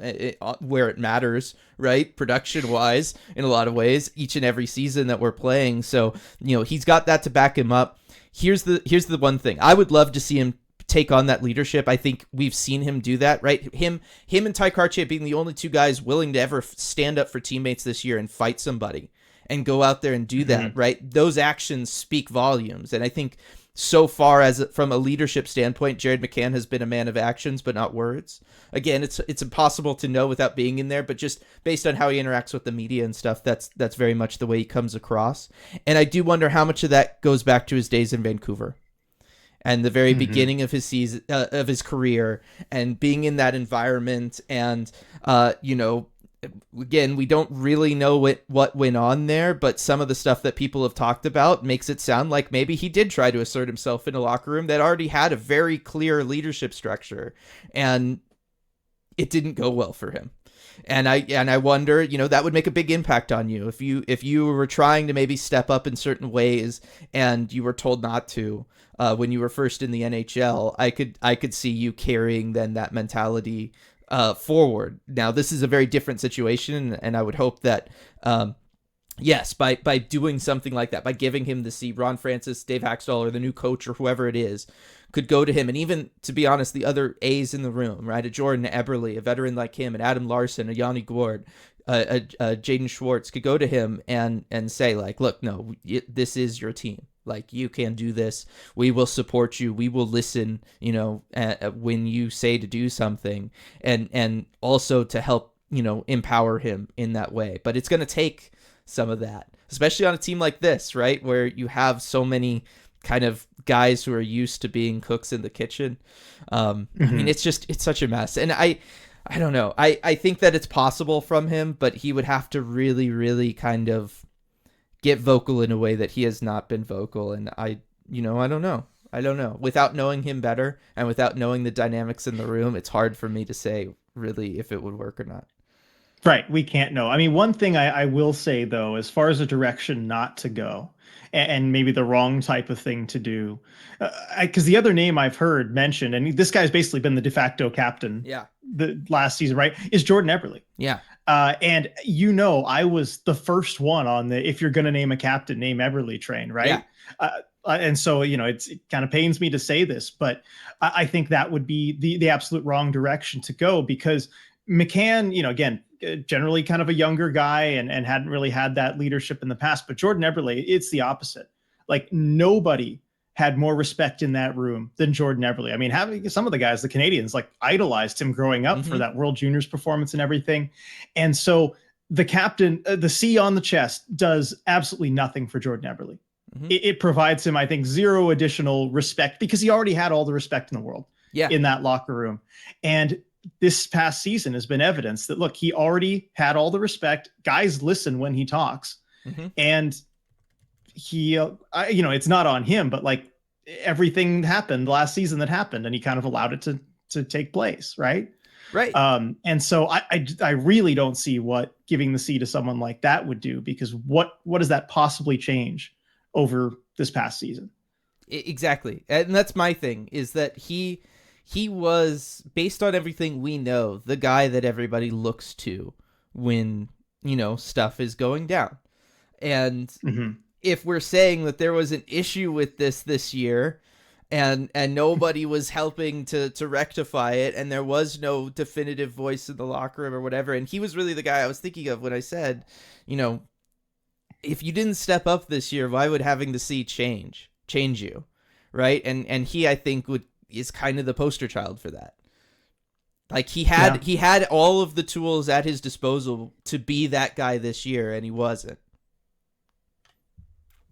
C: where it matters, right? Production-wise, in a lot of ways, each and every season that we're playing. So, he's got that to back him up. Here's the one thing. I would love to see him take on that leadership. I think we've seen him do that, right? Him and Ty Karche being the only two guys willing to ever stand up for teammates this year and fight somebody and go out there and do that, right? Those actions speak volumes. And I think so far as from a leadership standpoint, Jared McCann has been a man of actions, but not words. Again, it's impossible to know without being in there, but just based on how he interacts with the media and stuff, that's very much the way he comes across. And I do wonder how much of that goes back to his days in Vancouver and the very beginning of his season, of his career, and being in that environment. And, again, we don't really know what went on there, but some of the stuff that people have talked about makes it sound like maybe he did try to assert himself in a locker room that already had a very clear leadership structure, and it didn't go well for him. And I wonder, that would make a big impact on you if you were trying to maybe step up in certain ways and you were told not to when you were first in the NHL. I could see you carrying then that mentality forward. Now, this is a very different situation, and I would hope that, yes, by doing something like that, by giving him the seat, Ron Francis, Dave Haxtell, or the new coach, or whoever it is, could go to him, and even, to be honest, the other A's in the room, right? A Jordan Eberle, a veteran like him, and Adam Larson, a Yanni Gourde, Jaden Schwartz, could go to him and say, like, look, no, this is your team. Like, you can do this. We will support you. We will listen, when you say to do something, and also to help, empower him in that way. But it's going to take some of that, especially on a team like this, right? Where you have so many kind of guys who are used to being cooks in the kitchen. I mean, it's such a mess. And I don't know. I think that it's possible from him, but he would have to really, really kind of get vocal in a way that he has not been vocal. And I don't know. Without knowing him better and without knowing the dynamics in the room, it's hard for me to say really if it would work or not.
B: Right. We can't know. I mean, one thing I will say, though, as far as a direction not to go, and maybe the wrong type of thing to do, because the other name I've heard mentioned, and this guy's basically been the de facto captain the last season, right, is Jordan Eberle.
C: Yeah.
B: And I was the first one on the if you're going to name a captain, name Eberle train, right? Yeah. And so, it kind of pains me to say this, but I think that would be the absolute wrong direction to go, because McCann, again, generally kind of a younger guy and hadn't really had that leadership in the past. But Jordan Eberle, it's the opposite. Like, nobody had more respect in that room than Jordan Eberle. I mean, having some of the guys, the Canadians, like, idolized him growing up for that World Juniors performance and everything. And so the captain, the C on the chest, does absolutely nothing for Jordan Eberle. It provides him, I think, zero additional respect, because he already had all the respect in the world in that locker room. And this past season has been evidence that, look, he already had all the respect. Guys listen when he talks, and he, it's not on him, but like, everything happened last season that happened, and he kind of allowed it to take place. Right. And so I really don't see what giving the C to someone like that would do, because what does that possibly change over this past season?
C: Exactly. And that's my thing, is that he was, based on everything we know, the guy that everybody looks to when, stuff is going down. And if we're saying that there was an issue with this year and nobody was helping to rectify it, and there was no definitive voice in the locker room or whatever, and he was really the guy I was thinking of when I said, if you didn't step up this year, why would having the C change you? Right. And he, I think, is kind of the poster child for that. Like, he had all of the tools at his disposal to be that guy this year, and he wasn't.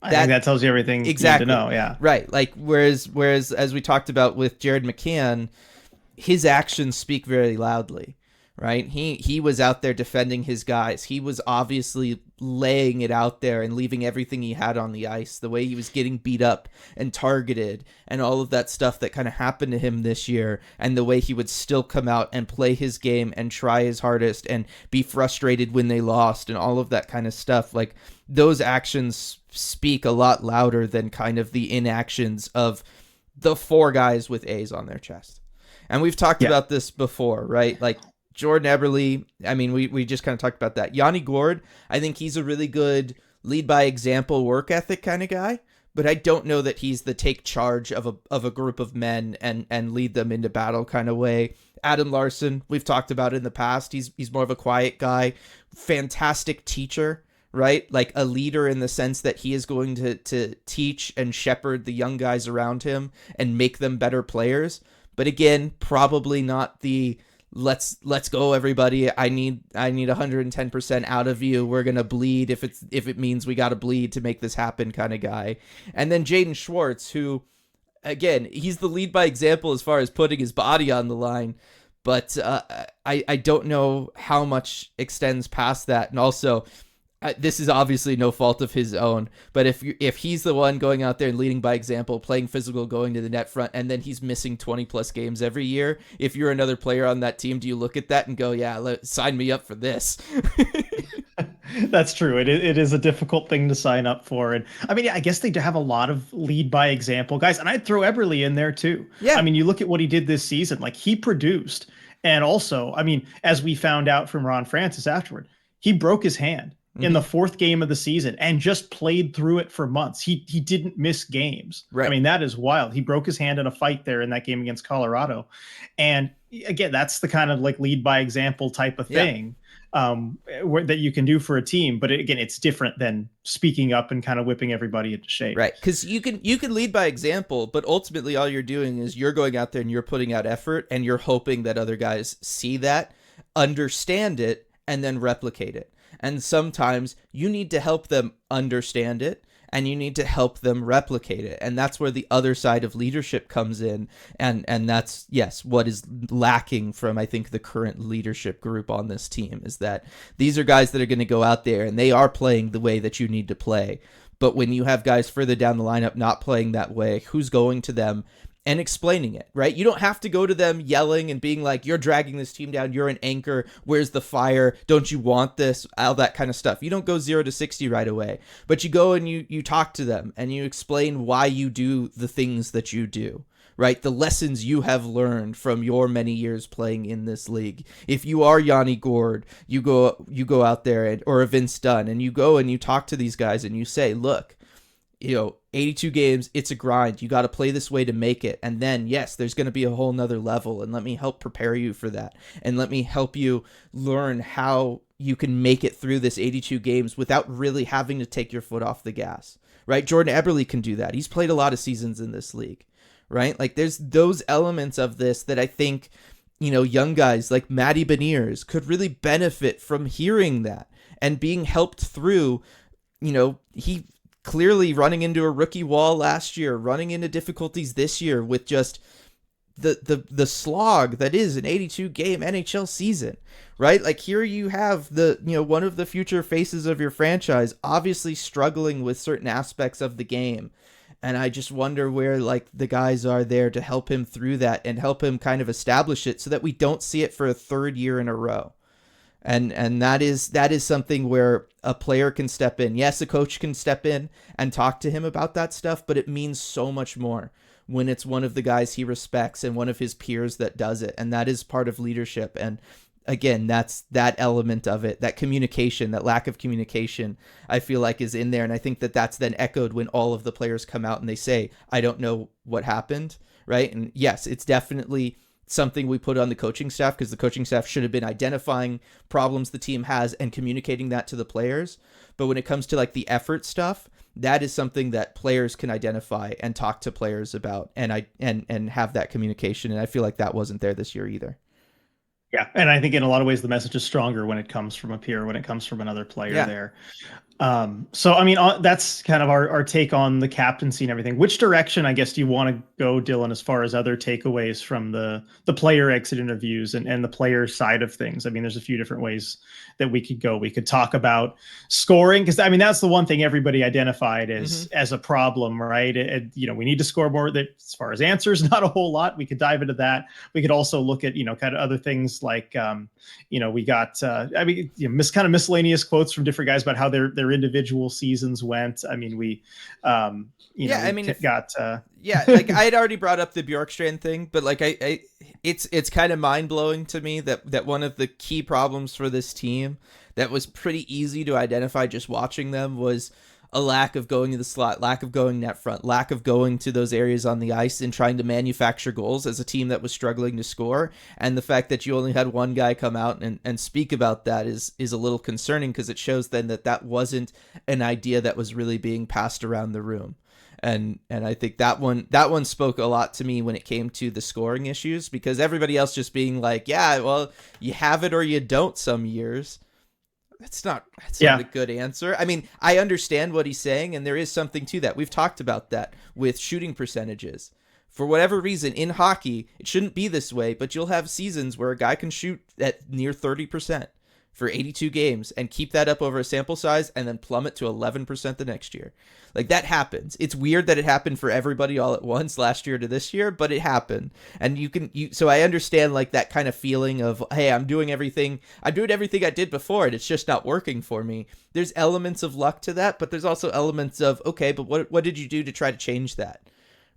B: I think that tells you everything
C: exactly
B: you need to know. Yeah.
C: Right. Like, whereas as we talked about with Jared McCann, his actions speak very loudly, right? He was out there defending his guys. He was obviously laying it out there and leaving everything he had on the ice. The way he was getting beat up and targeted and all of that stuff that kind of happened to him this year, and the way he would still come out and play his game and try his hardest and be frustrated when they lost and all of that kind of stuff. Like, those actions speak a lot louder than kind of the inactions of the 4 guys with A's on their chest. And we've talked about this before, right? Like, Jordan Eberle, I mean, we just kind of talked about that. Yanni Gourde, I think he's a really good lead by example, work ethic kind of guy, but I don't know that he's the take charge of a group of men and lead them into battle kind of way. Adam Larson, we've talked about in the past. He's more of a quiet guy, fantastic teacher, right? Like a leader in the sense that he is going to teach and shepherd the young guys around him and make them better players. But again, probably not the let's go everybody. I need 110% out of you. We're going to bleed if it means we got to bleed to make this happen kind of guy. And then Jaden Schwartz, who again, he's the lead by example as far as putting his body on the line, but I don't know how much extends past that. And also, this is obviously no fault of his own, but if he's the one going out there and leading by example, playing physical, going to the net front, and then he's missing 20 plus games every year, if you're another player on that team, do you look at that and go, yeah, sign me up for this?
B: That's true. It is a difficult thing to sign up for. And I mean, I guess they do have a lot of lead by example guys, and I'd throw Eberle in there too.
C: Yeah.
B: I mean, you look at what he did this season, like he produced. And also, I mean, as we found out from Ron Francis afterward, he broke his hand in the 4th game of the season and just played through it for months. He didn't miss games.
C: Right.
B: I mean, that is wild. He broke his hand in a fight there in that game against Colorado. And again, that's the kind of like lead by example type of thing that you can do for a team. But again, it's different than speaking up and kind of whipping everybody into shape.
C: Right. Because you can lead by example, but ultimately all you're doing is you're going out there and you're putting out effort and you're hoping that other guys see that, understand it, and then replicate it. And sometimes you need to help them understand it and you need to help them replicate it. And that's where the other side of leadership comes in. And that's, yes, what is lacking from, I think, the current leadership group on this team is that these are guys that are going to go out there and they are playing the way that you need to play. But when you have guys further down the lineup not playing that way, who's going to them and explaining it, right? You don't have to go to them yelling and being like, you're dragging this team down, you're an anchor, where's the fire, don't you want this, all that kind of stuff. You don't go 0 to 60 right away, but you go and you talk to them and you explain why you do the things that you do, right? The lessons you have learned from your many years playing in this league. If you are Yanni Gourde, you go out there or a Vince Dunn and you go and you talk to these guys and you say, look, 82 games, it's a grind. You got to play this way to make it. And then, yes, there's going to be a whole nother level. And let me help prepare you for that. And let me help you learn how you can make it through this 82 games without really having to take your foot off the gas, right? Jordan Eberle can do that. He's played a lot of seasons in this league, right? Like there's those elements of this that I think, young guys like Matty Beniers could really benefit from hearing that and being helped through, he clearly running into a rookie wall last year, running into difficulties this year with just the slog that is an 82 game NHL season, right? Like here you have one of the future faces of your franchise obviously struggling with certain aspects of the game. And I just wonder where like the guys are there to help him through that and help him kind of establish it so that we don't see it for a 3rd year in a row. And that is something where a player can step in. Yes, a coach can step in and talk to him about that stuff, but it means so much more when it's one of the guys he respects and one of his peers that does it. And that is part of leadership. And again, that's that element of it, that communication, that lack of communication, I feel like is in there. And I think that that's then echoed when all of the players come out and they say, I don't know what happened, right? And yes, it's definitely something we put on the coaching staff because the coaching staff should have been identifying problems the team has and communicating that to the players. But when it comes to like the effort stuff, that is something that players can identify and talk to players about and have that communication. And I feel like that wasn't there this year either. Yeah.
B: And I think in a lot of ways, the message is stronger when it comes from a peer, when it comes from another player there. So I mean, that's kind of our take on the captaincy and everything. Which direction, I guess, do you want to go, Dylan, as far as other takeaways from the player exit interviews and the player side of things? I mean, there's a few different ways that we could go. We could talk about scoring, because I mean, that's the one thing everybody identified as a problem, right? We need to score more. That, as far as answers, not a whole lot. We could dive into that. We could also look at kind of other things like we got kind of miscellaneous quotes from different guys about how their individual seasons went. I mean,
C: like I had already brought up the Bjorkstrand thing, but like it's kind of mind blowing to me that one of the key problems for this team that was pretty easy to identify just watching them was a lack of going to the slot, lack of going net front, lack of going to those areas on the ice and trying to manufacture goals as a team that was struggling to score. And the fact that you only had one guy come out and speak about that is a little concerning, because it shows then that wasn't an idea that was really being passed around the room. And I think that one spoke a lot to me when it came to the scoring issues, because everybody else just being like, yeah, well, you have it or you don't some years. That's not a good answer. I mean, I understand what he's saying, and there is something to that. We've talked about that with shooting percentages. For whatever reason, in hockey, it shouldn't be this way, but you'll have seasons where a guy can shoot at near 30% for 82 games and keep that up over a sample size and then plummet to 11% the next year. Like, that happens. It's weird that it happened for everybody all at once last year to this year, but it happened. And so I understand like that kind of feeling of, hey, I'm doing everything I did before and it's just not working for me. There's elements of luck to that, but there's also elements of, okay, but what did you do to try to change that?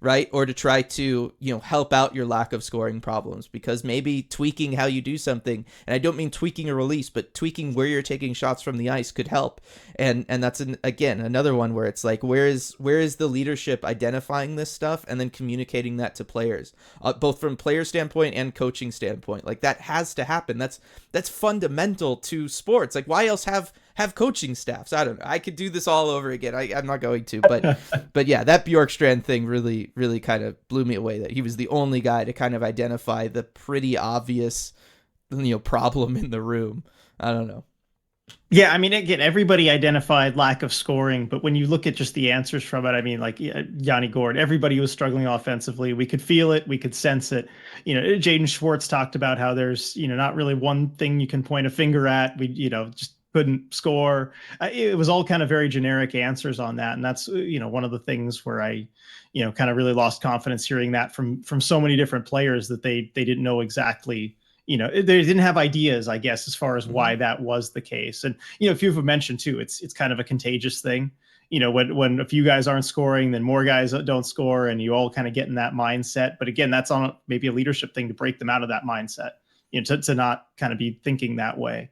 C: Right? Or to try to, help out your lack of scoring problems, because maybe tweaking how you do something, and I don't mean tweaking a release, but tweaking where you're taking shots from the ice could help. And that's again another one where it's like, where is the leadership identifying this stuff and then communicating that to players, both from player standpoint and coaching standpoint. Like, that has to happen. That's fundamental to sports. Like, why else have coaching staffs? I don't know. I could do this all over again. I'm not going to, but yeah, that Bjorkstrand thing really, really kind of blew me away, that he was the only guy to kind of identify the pretty obvious, problem in the room. I don't know.
B: Yeah, I mean, again, everybody identified lack of scoring, but when you look at just the answers from it, I mean, like Yanni Gourde, everybody was struggling offensively. We could feel it, we could sense it. Jaden Schwartz talked about how there's, not really one thing you can point a finger at. We, just couldn't score. It was all kind of very generic answers on that, and that's one of the things where I kind of really lost confidence hearing that from so many different players, that they didn't know exactly, they didn't have ideas, I guess, as far as why that was the case. And a few of them mentioned too, it's kind of a contagious thing. When a few guys aren't scoring, then more guys don't score, and you all kind of get in that mindset. But again, that's on maybe a leadership thing to break them out of that mindset, to not kind of be thinking that way.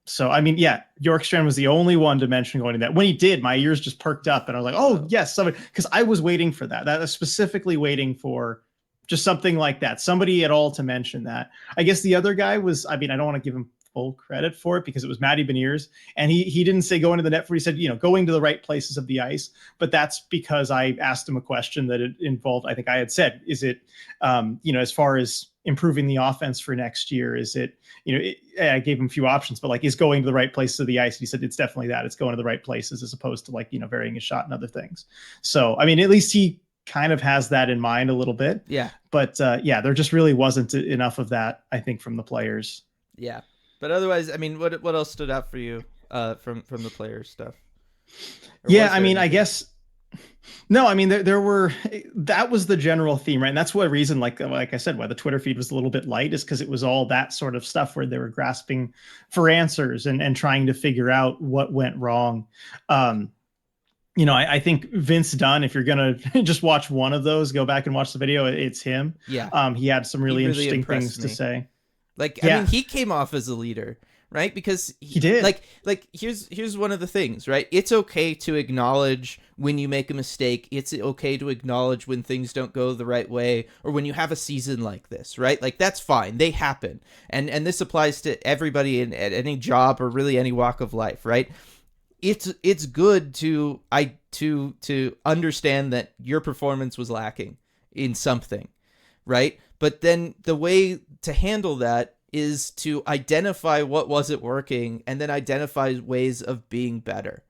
B: So, I mean, yeah, Bjorkstrand was the only one to mention going to that. When he did, my ears just perked up, and I was like, oh, yes, somebody, because I was waiting for that. I was specifically waiting for just something like that, somebody at all to mention that. I guess the other guy was, I mean, I don't want to give him full credit for it, because it was Matty Beniers, and he didn't say go into the net, for he said, going to the right places of the ice. But that's because I asked him a question that it involved, I think I had said, is it, as far as improving the offense for next year, is it, I gave him a few options, but like, is going to the right places of the ice? He said, it's definitely that. It's going to the right places, as opposed to like, varying his shot and other things. So, I mean, at least he kind of has that in mind a little bit.
C: Yeah.
B: But there just really wasn't enough of that, I think, from the players.
C: Yeah. But otherwise, I mean, what else stood out for you from the players stuff?
B: Yeah, I mean, I guess. No, I mean, there were, that was the general theme, right? And that's what reason, like I said, why the Twitter feed was a little bit light, is because it was all that sort of stuff where they were grasping for answers and trying to figure out what went wrong. I think Vince Dunn, if you're going to just watch one of those, go back and watch the video, it's him.
C: Yeah.
B: He had some really interesting things to say.
C: Like, I mean, he came off as a leader, right? Because
B: he did.
C: Like here's one of the things, right? It's okay to acknowledge when you make a mistake. It's okay to acknowledge when things don't go the right way, or when you have a season like this, right? Like, that's fine. They happen. And this applies to everybody at any job or really any walk of life, right? It's good to understand that your performance was lacking in something, right? But then the way to handle that is to identify what wasn't working and then identify ways of being better,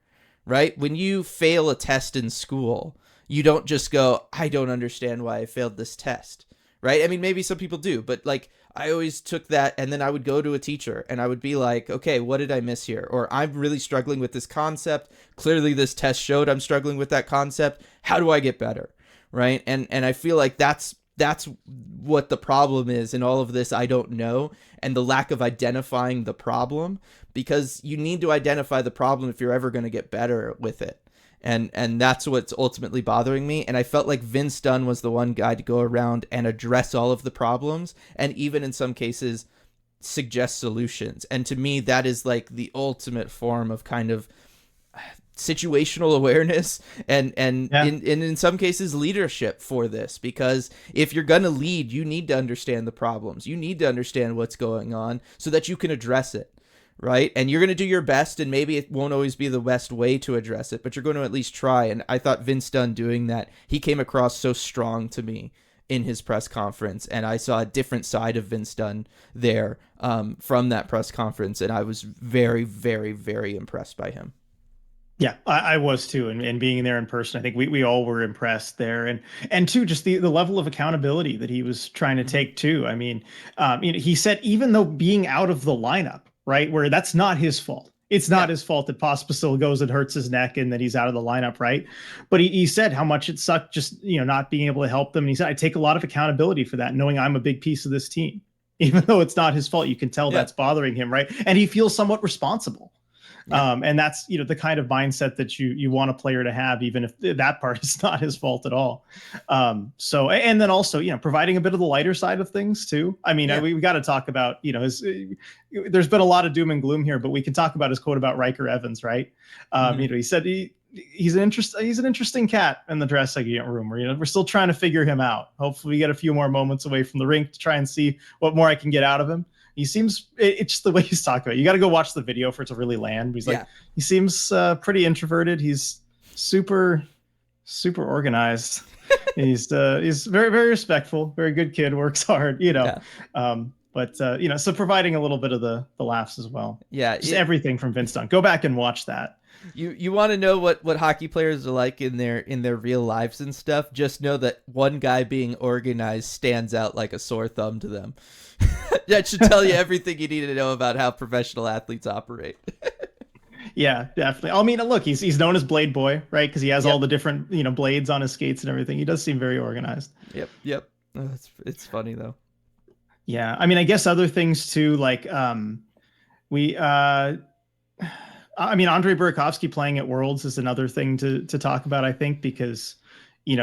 C: right? When you fail a test in school, you don't just go, I don't understand why I failed this test, right? I mean, maybe some people do, but like I always took that and then I would go to a teacher and I would be like, okay, what did I miss here? Or I'm really struggling with this concept. Clearly this test showed I'm struggling with that concept. How do I get better? Right? And I feel like that's what the problem is in all of this I don't know, and the lack of identifying the problem, because you need to identify the problem if you're ever going to get better with it. And that's what's ultimately bothering me. And I felt like Vince Dunn was the one guy to go around and address all of the problems, and even in some cases suggest solutions. And to me, that is like the ultimate form of kind of situational awareness and in some cases leadership for this, because if you're going to lead, you need to understand the problems. You need to understand what's going on so that you can address it, right? And you're going to do your best, and maybe it won't always be the best way to address it, but you're going to at least try. And I thought Vince Dunn doing that, he came across so strong to me in his press conference, and I saw a different side of Vince Dunn there from that press conference, and I was very, very, very impressed by him.
B: Yeah, I was too, and being there in person, I think we all were impressed there, and too, just the level of accountability that he was trying to take too. I mean, he said even though being out of the lineup, right, where that's not his fault. It's not his fault that Pospisil goes and hurts his neck and that he's out of the lineup, right? But he said how much it sucked just not being able to help them. And he said, I take a lot of accountability for that, knowing I'm a big piece of this team, even though it's not his fault. You can tell that's bothering him, right? And he feels somewhat responsible. And that's the kind of mindset that you want a player to have, even if that part is not his fault at all. So, and then also providing a bit of the lighter side of things too. I mean, we got to talk about there's been a lot of doom and gloom here, but we can talk about his quote about Riker Evans, right? He said he's an interesting cat in the dressing room. We're still trying to figure him out. Hopefully, we get a few more moments away from the rink to try and see what more I can get out of him. He seems, it's just the way he's talking about it. You got to go watch the video for it to really land. He's like, he seems pretty introverted. He's super, super organized. He's very, very respectful, very good kid, works hard, but so providing a little bit of the laughs as well.
C: Yeah.
B: Just everything from Vince Dunn. Go back and watch that.
C: You want to know what hockey players are like in their real lives and stuff? Just know that one guy being organized stands out like a sore thumb to them. That should tell you everything you need to know about how professional athletes operate.
B: Yeah, definitely. I mean, look, he's known as Blade Boy, right? Because he has all the different blades on his skates and everything. He does seem very organized.
C: Yep. Oh, it's funny though.
B: Yeah, I mean, I guess other things too, like Andre Burakovsky playing at Worlds is another thing to talk about, I think, because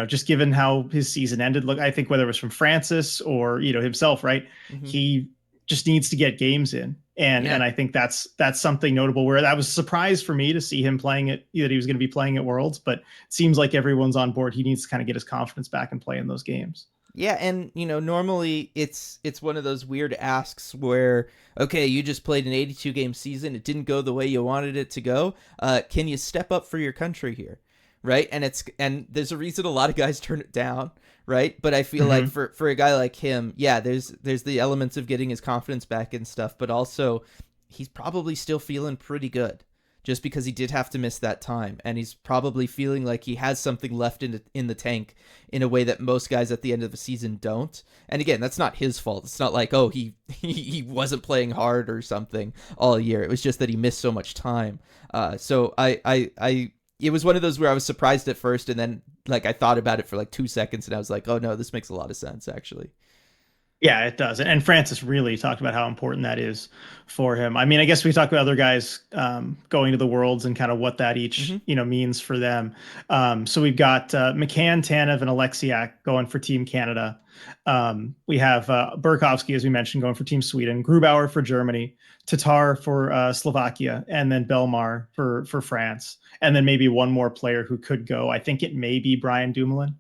B: just given how his season ended, look, I think whether it was from Francis or himself, right, he just needs to get games in, and I think that's something notable. Where that was a surprise for me to see him playing that he was going to be playing at Worlds, but it seems like everyone's on board. He needs to kind of get his confidence back and play in those games.
C: Yeah, and normally it's one of those weird asks where, okay, you just played an 82 game season, it didn't go the way you wanted it to go. Can you step up for your country here? Right? And there's a reason a lot of guys turn it down, right? But I feel like for a guy like him, there's the elements of getting his confidence back and stuff, but also he's probably still feeling pretty good just because he did have to miss that time, and he's probably feeling like he has something left in the tank in a way that most guys at the end of the season don't. And again, that's not his fault. It's not like, oh, he wasn't playing hard or something all year. It was just that he missed so much time. So it was one of those where I was surprised at first, and then like I thought about it for like 2 seconds, and I was like, oh no, this makes a lot of sense actually.
B: Yeah, it does. And Francis really talked about how important that is for him. I mean, I guess we talked about other guys going to the Worlds and kind of what that each means for them. So we've got McCann, Tanev, and Alexiak going for Team Canada. We have Burakovsky, as we mentioned, going for Team Sweden, Grubauer for Germany, Tatar for Slovakia, and then Belmar for France. And then maybe one more player who could go. I think it may be Brian Dumoulin.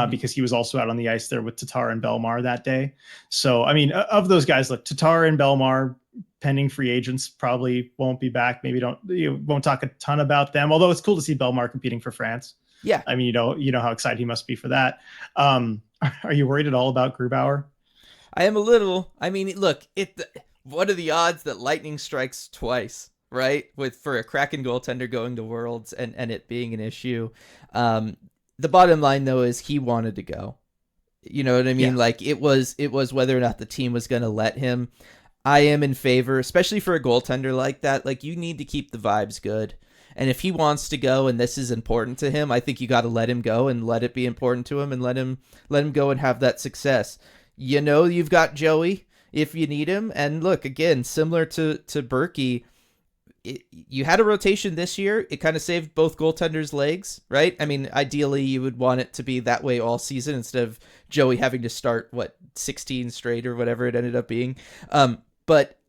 B: Because he was also out on the ice there with Tatar and Belmar that day. So, I mean, of those guys, look, Tatar and Belmar, pending free agents, probably won't be back. Maybe won't talk a ton about them, although it's cool to see Belmar competing for France.
C: Yeah.
B: I mean, you know how excited he must be for that. Are you worried at all about Grubauer?
C: I am a little. I mean, look, what are the odds that lightning strikes twice, right? For a Kraken goaltender going to Worlds and it being an issue. The bottom line though is he wanted to go. You know what I mean?
B: Yeah.
C: Like it was whether or not the team was going to let him. I am in favor, especially for a goaltender like that. Like you need to keep the vibes good. And if he wants to go and this is important to him, I think you got to let him go and let it be important to him and let him go and have that success. You know, you've got Joey if you need him. And look, again, similar to Berkey, you had a rotation this year. It kind of saved both goaltenders' legs, right? I mean, ideally, you would want it to be that way all season instead of Joey having to start, 16 straight or whatever it ended up being. But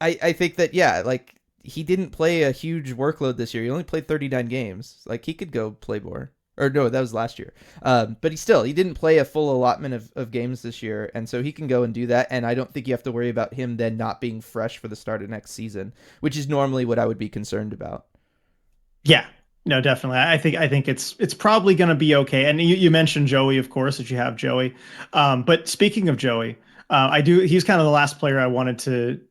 C: I think that, yeah, like, he didn't play a huge workload this year. He only played 39 games. Like, he could go play more. Or no, that was last year. But he didn't play a full allotment of games this year. And so he can go and do that. And I don't think you have to worry about him then not being fresh for the start of next season, which is normally what I would be concerned about.
B: Yeah, no, definitely. I think it's probably going to be okay. And you mentioned Joey, of course, that you have Joey. But speaking of Joey, he's kind of the last player I wanted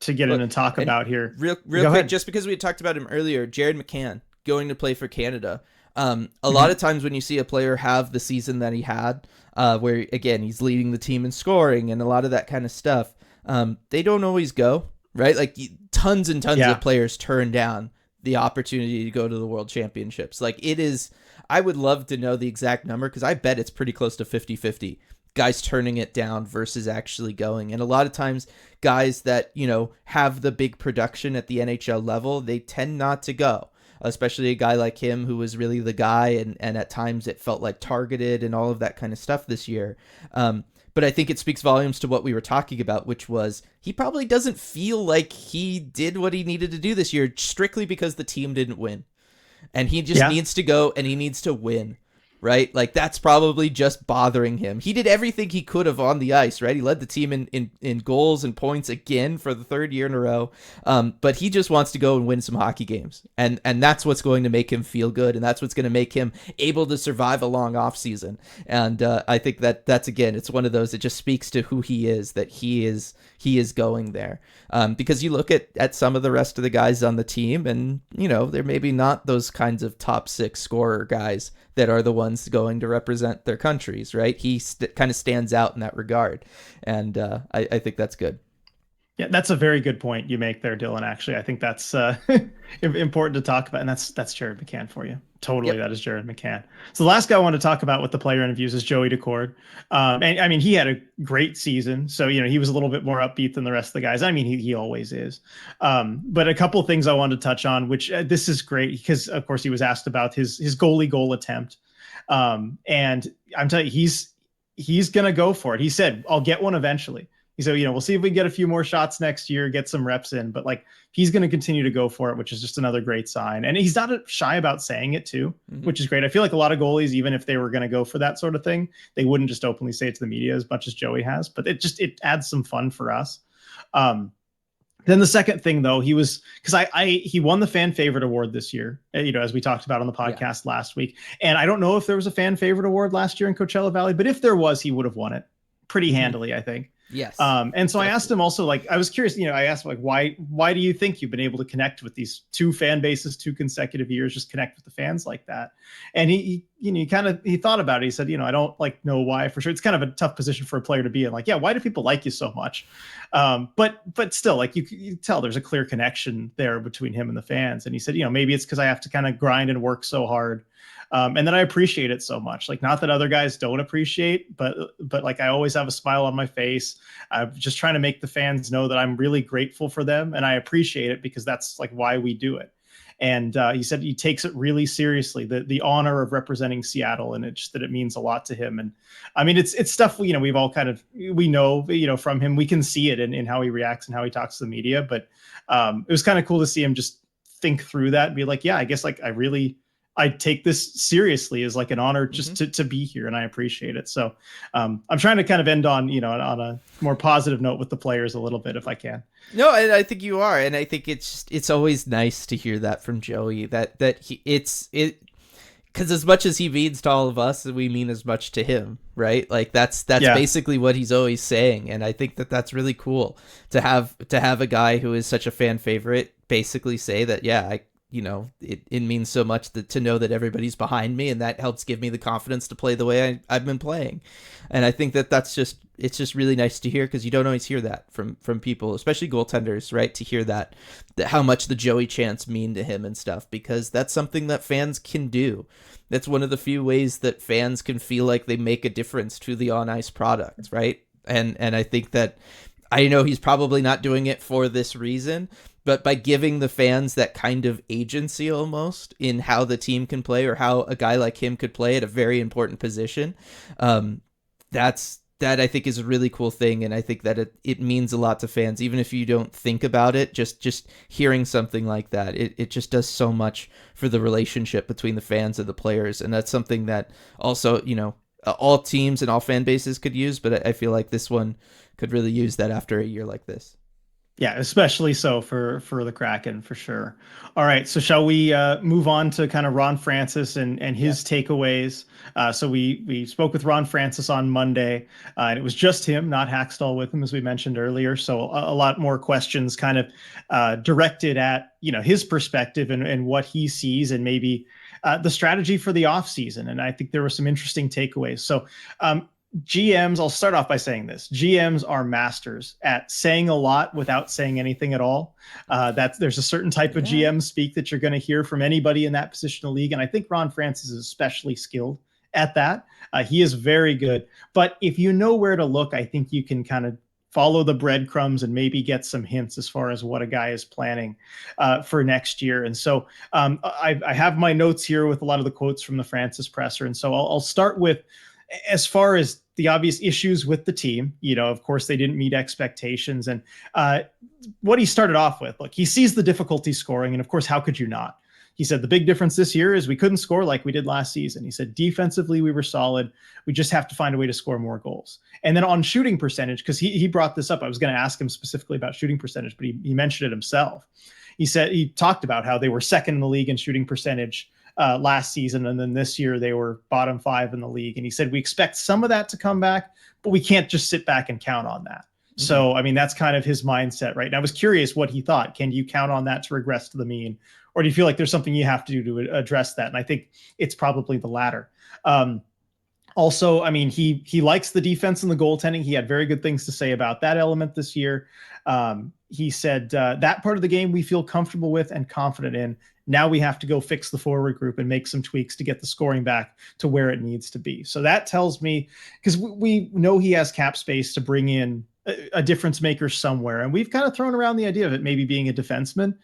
B: to get in and talk about here.
C: Real quick, ahead. Just because we had talked about him earlier, Jared McCann going to play for Canada. A lot of times when you see a player have the season that he had, where again, he's leading the team in scoring and a lot of that kind of stuff, they don't always go, right? Like tons and tons of players turn down the opportunity to go to the World Championships. Like it is, I would love to know the exact number because I bet it's pretty close to 50-50 guys turning it down versus actually going. And a lot of times guys that, you know, have the big production at the NHL level, they tend not to go. Especially a guy like him who was really the guy and at times it felt like targeted and all of that kind of stuff this year. But I think it speaks volumes to what we were talking about, which was he probably doesn't feel like he did what he needed to do this year strictly because the team didn't win. And he just needs to go and he needs to win. Right? Like that's probably just bothering him. He did everything he could have on the ice, right? He led the team in goals and points again for the third year in a row. But he just wants to go and win some hockey games. And that's what's going to make him feel good. And that's what's going to make him able to survive a long off season. And I think that's again, it's one of those that just speaks to who he is, that he is going there. Because you look at some of the rest of the guys on the team and, you know, they're maybe not those kinds of top six scorer guys that are the ones going to represent their countries, right? He kind of stands out in that regard. And I think that's good.
B: Yeah, that's a very good point you make there, Dylan. Actually, I think that's important to talk about. And that's Jared McCann for you. Totally, That is Jared McCann. So the last guy I want to talk about with the player interviews is Joey Daccord. And I mean, he had a great season. So, you know, he was a little bit more upbeat than the rest of the guys. I mean, he always is. But a couple of things I wanted to touch on, which this is great because, of course, he was asked about his goalie goal attempt. And I'm telling you, he's going to go for it. He said, I'll get one eventually. He said, you know, we'll see if we can get a few more shots next year, get some reps in, but like he's going to continue to go for it, which is just another great sign. And he's not shy about saying it too, which is great. I feel like a lot of goalies, even if they were going to go for that sort of thing, they wouldn't just openly say it to the media as much as Joey has, but it adds some fun for us. Then the second thing though, he won the fan favorite award this year, you know, as we talked about on the podcast last week. And I don't know if there was a fan favorite award last year in Coachella Valley, but if there was, he would have won it pretty handily, I think.
C: Yes.
B: And so I asked him also, like, I was curious, you know, I asked him, like, why do you think you've been able to connect with these two fan bases, 2 consecutive years, just connect with the fans like that? And he thought about it. He said, you know, I don't like know why for sure. It's kind of a tough position for a player to be in. Like, yeah, why do people like you so much? But still, like you tell there's a clear connection there between him and the fans. And he said, you know, maybe it's because I have to kind of grind and work so hard. And then I appreciate it so much. Like, not that other guys don't appreciate, but like I always have a smile on my face. I'm just trying to make the fans know that I'm really grateful for them and I appreciate it because that's like why we do it. And he said he takes it really seriously, the honor of representing Seattle, and that it means a lot to him. And I mean, it's stuff, you know, we've all we know, you know, from him, we can see it in how he reacts and how he talks to the media. But it was kind of cool to see him just think through that and be like, yeah, I guess like I take this seriously as like an honor just to be here, and I appreciate it. So I'm trying to kind of end on, you know, on a more positive note with the players a little bit if I can.
C: No, and I think you are, and I think it's always nice to hear that from Joey. That because as much as he means to all of us, we mean as much to him, right? Like that's basically what he's always saying, and I think that that's really cool to have a guy who is such a fan favorite basically say that, yeah, it means so much to know that everybody's behind me, and that helps give me the confidence to play the way I've been playing. And I think that it's just really nice to hear, because you don't always hear that from people, especially goaltenders, right? To hear that how much the Joey chants mean to him and stuff, because that's something that fans can do. That's one of the few ways that fans can feel like they make a difference to the on ice product, right? And I think that, I know he's probably not doing it for this reason, but by giving the fans that kind of agency almost in how the team can play, or how a guy like him could play at a very important position, that I think is a really cool thing. And I think that it means a lot to fans, even if you don't think about it. Just hearing something like that, it just does so much for the relationship between the fans and the players. And that's something that also, all teams and all fan bases could use, but I feel like this one could really use that after a year like this.
B: Yeah, especially so for the Kraken, for sure. All right, so shall we move on to kind of Ron Francis and his takeaways? So we spoke with Ron Francis on Monday, and it was just him, not Hackstall with him, as we mentioned earlier. So a lot more questions kind of directed at his perspective and what he sees, and maybe the strategy for the offseason. And I think there were some interesting takeaways. So GMs, I'll start off by saying this. GMs are masters at saying a lot without saying anything at all. There's a certain type of GM speak that you're going to hear from anybody in that position of the league. And I think Ron Francis is especially skilled at that. He is very good. But if you know where to look, I think you can kind of follow the breadcrumbs and maybe get some hints as far as what a guy is planning for next year. And so I have my notes here with a lot of the quotes from the Francis presser. And so I'll start with, as far as the obvious issues with the team, of course, they didn't meet expectations. And what he started off with, look, he sees the difficulty scoring. And of course, how could you not? He said, the big difference this year is we couldn't score like we did last season. He said, defensively, we were solid. We just have to find a way to score more goals. And then on shooting percentage, because he brought this up, I was going to ask him specifically about shooting percentage, but he mentioned it himself. He talked about how they were second in the league in shooting percentage last season, and then this year they were bottom 5 in the league. And he said, we expect some of that to come back, but we can't just sit back and count on that. Mm-hmm. So, I mean, that's kind of his mindset, right? And I was curious what he thought. Can you count on that to regress to the mean? Or do you feel like there's something you have to do to address that? And I think it's probably the latter. Also, I mean, he likes the defense and the goaltending. He had very good things to say about that element this year. He said that part of the game we feel comfortable with and confident in. Now we have to go fix the forward group and make some tweaks to get the scoring back to where it needs to be. So that tells me, because we know he has cap space to bring in a difference maker somewhere. And we've kind of thrown around the idea of it maybe being a defenseman.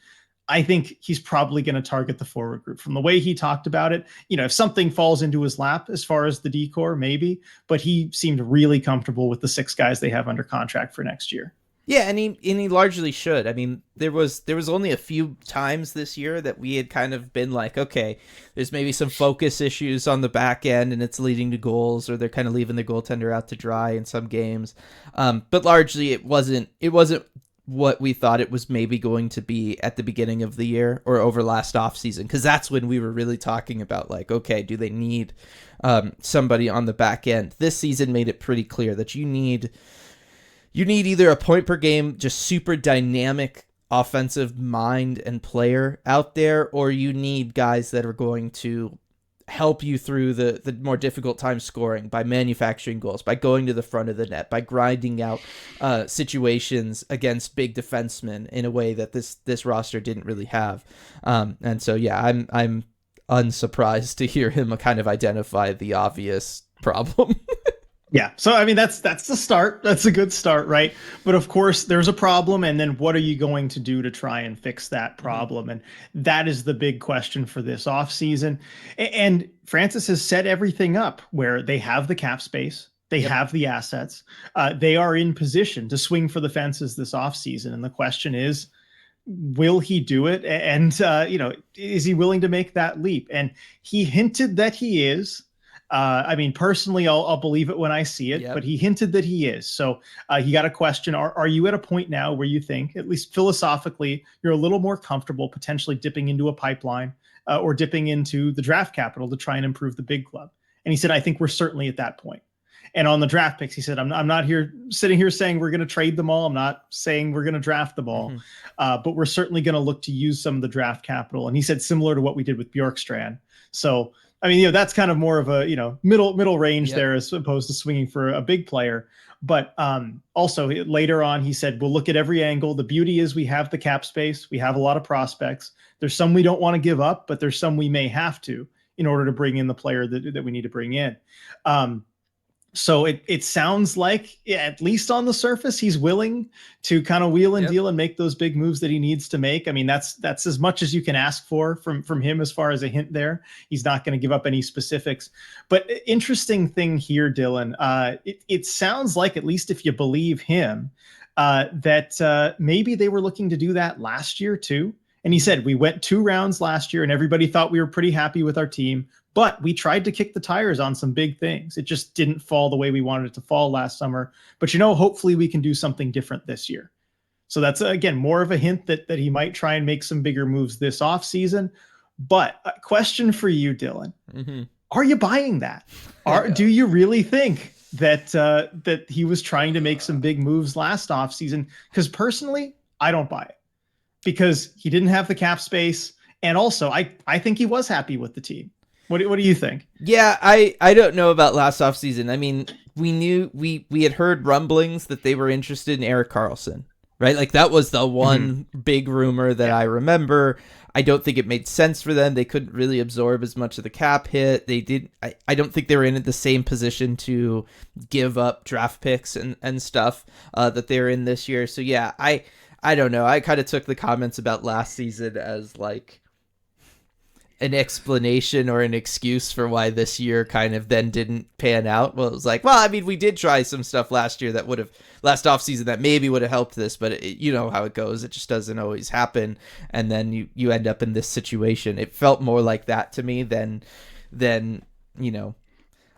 B: I think he's probably going to target the forward group from the way he talked about it. If something falls into his lap as far as the decor, maybe, but he seemed really comfortable with the 6 guys they have under contract for next year.
C: Yeah, and he largely should. I mean, there was only a few times this year that we had kind of been like, okay, there's maybe some focus issues on the back end and it's leading to goals, or they're kind of leaving the goaltender out to dry in some games. But largely it wasn't what we thought it was maybe going to be at the beginning of the year or over last offseason, because that's when we were really talking about, like, okay, do they need somebody on the back end? This season made it pretty clear that you need either a point per game, just super dynamic offensive mind and player out there, or you need guys that are going to help you through the more difficult time scoring by manufacturing goals, by going to the front of the net, by grinding out situations against big defensemen in a way that this roster didn't really have. And so, yeah, I'm unsurprised to hear him kind of identify the obvious problem.
B: Yeah. So, I mean, that's the start. That's a good start, right? But of course, there's a problem. And then what are you going to do to try and fix that problem? And that is the big question for this offseason. And Francis has set everything up where they have the cap space. They have the assets. They are in position to swing for the fences this offseason. And the question is, will he do it? And, is he willing to make that leap? And he hinted that he is. I mean, personally, I'll believe it when I see it, but he hinted that he is. So he got a question. Are you at a point now where you think, at least philosophically, you're a little more comfortable potentially dipping into a pipeline or dipping into the draft capital to try and improve the big club. And he said, I think we're certainly at that point. And on the draft picks, he said, I'm not sitting here saying we're going to trade them all. I'm not saying we're going to draft them all, but we're certainly going to look to use some of the draft capital. And he said, similar to what we did with Bjorkstrand. So, I mean, that's kind of more of a, middle range there as opposed to swinging for a big player. But also later on, he said, we'll look at every angle. The beauty is we have the cap space. We have a lot of prospects. There's some we don't want to give up, but there's some we may have to in order to bring in the player that we need to bring in. So it sounds like, at least on the surface, he's willing to kind of wheel and deal and make those big moves that he needs to make. I mean, that's as much as you can ask for from him as far as a hint there. He's not going to give up any specifics. But interesting thing here, Dylan, it sounds like, at least if you believe him, that maybe they were looking to do that last year too. And he said, we went 2 rounds last year and everybody thought we were pretty happy with our team, but we tried to kick the tires on some big things. It just didn't fall the way we wanted it to fall last summer. But, hopefully we can do something different this year. So that's, again, more of a hint that he might try and make some bigger moves this offseason. But a question for you, Dylan. Are you buying that? Do you really think that he was trying to make some big moves last offseason? Because personally, I don't buy it. Because he didn't have the cap space. And also, I think he was happy with the team. What do you think?
C: Yeah, I don't know about last offseason. I mean, we knew we had heard rumblings that they were interested in Erik Karlsson, right? Like, that was the one big rumor that I remember. I don't think it made sense for them. They couldn't really absorb as much of the cap hit. I don't think they were in the same position to give up draft picks and stuff that they're in this year. So yeah, I don't know. I kind of took the comments about last season as like an explanation or an excuse for why this year kind of then didn't pan out. Well, it was like, well, I mean, we did try some stuff last year that would have, last offseason, that maybe would have helped this, but you know how it goes. It just doesn't always happen. And then you end up in this situation. It felt more like that to me than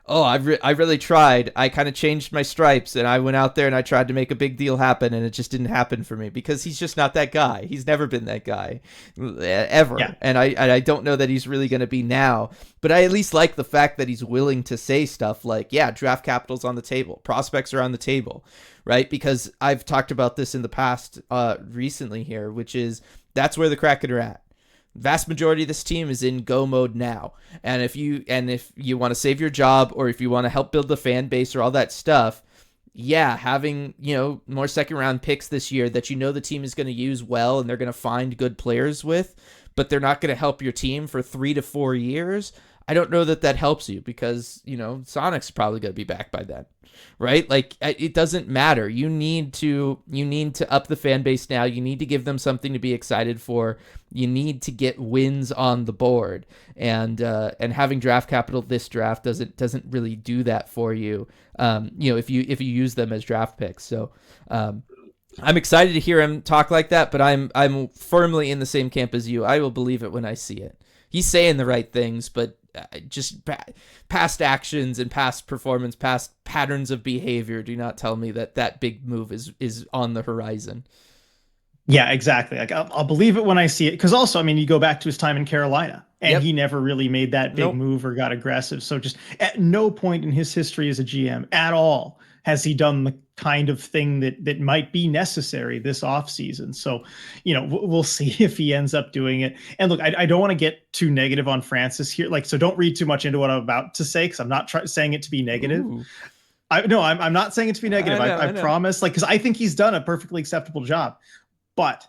C: oh, I really tried. I kind of changed my stripes and I went out there and I tried to make a big deal happen and it just didn't happen for me because he's just not that guy. He's never been that guy ever. Yeah. And I don't know that he's really going to be now, but I at least like the fact that he's willing to say stuff like, yeah, draft capital's on the table. Prospects are on the table, right? Because I've talked about this in the past recently here, which is that's where the Kraken are at. Vast majority of this team is in go mode now. And if you want to save your job or if you want to help build the fan base or all that stuff, yeah, having, more second round picks this year that the team is going to use well and they're going to find good players with, but they're not going to help your team for 3 to 4 years. I don't know that helps you because, Sonic's probably going to be back by then, right? Like, it doesn't matter. You need to up the fan base now. You need to give them something to be excited for. You need to get wins on the board, and having draft capital this draft doesn't really do that for you. If you use them as draft picks. So, I'm excited to hear him talk like that, but I'm firmly in the same camp as you. I will believe it when I see it. He's saying the right things, but just past actions and past performance, past patterns of behavior do not tell me that big move is on the horizon.
B: Yeah, exactly. Like I'll believe it when I see it. Because also, I mean, you go back to his time in Carolina, and he never really made that big move or got aggressive. So just at no point in his history as a GM at all has he done the kind of thing that might be necessary this offseason. So, we'll see if he ends up doing it. And look, I don't want to get too negative on Francis here. Like, so don't read too much into what I'm about to say, because I'm not saying it to be negative.
C: Ooh.
B: I'm not saying it to be negative. I promise. Like, because I think he's done a perfectly acceptable job. But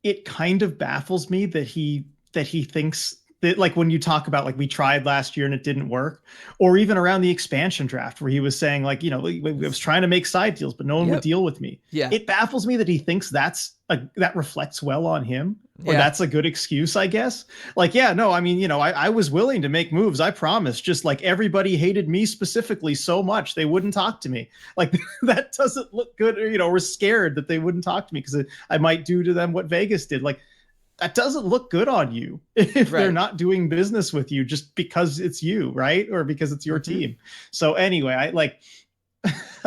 B: it kind of baffles me that he thinks that, like, when you talk about, like, we tried last year and it didn't work, or even around the expansion draft where he was saying, like, I was trying to make side deals, but no one would deal with me. Yeah. It baffles me that he thinks that reflects well on him, or that's a good excuse, I guess. Like, I was willing to make moves. I promise. Just like everybody hated me specifically so much, they wouldn't talk to me. Like, that doesn't look good. Or, we're scared that they wouldn't talk to me because I might do to them what Vegas did. Like, that doesn't look good on you if they're not doing business with you just because it's you, right? Or because it's your team. So anyway,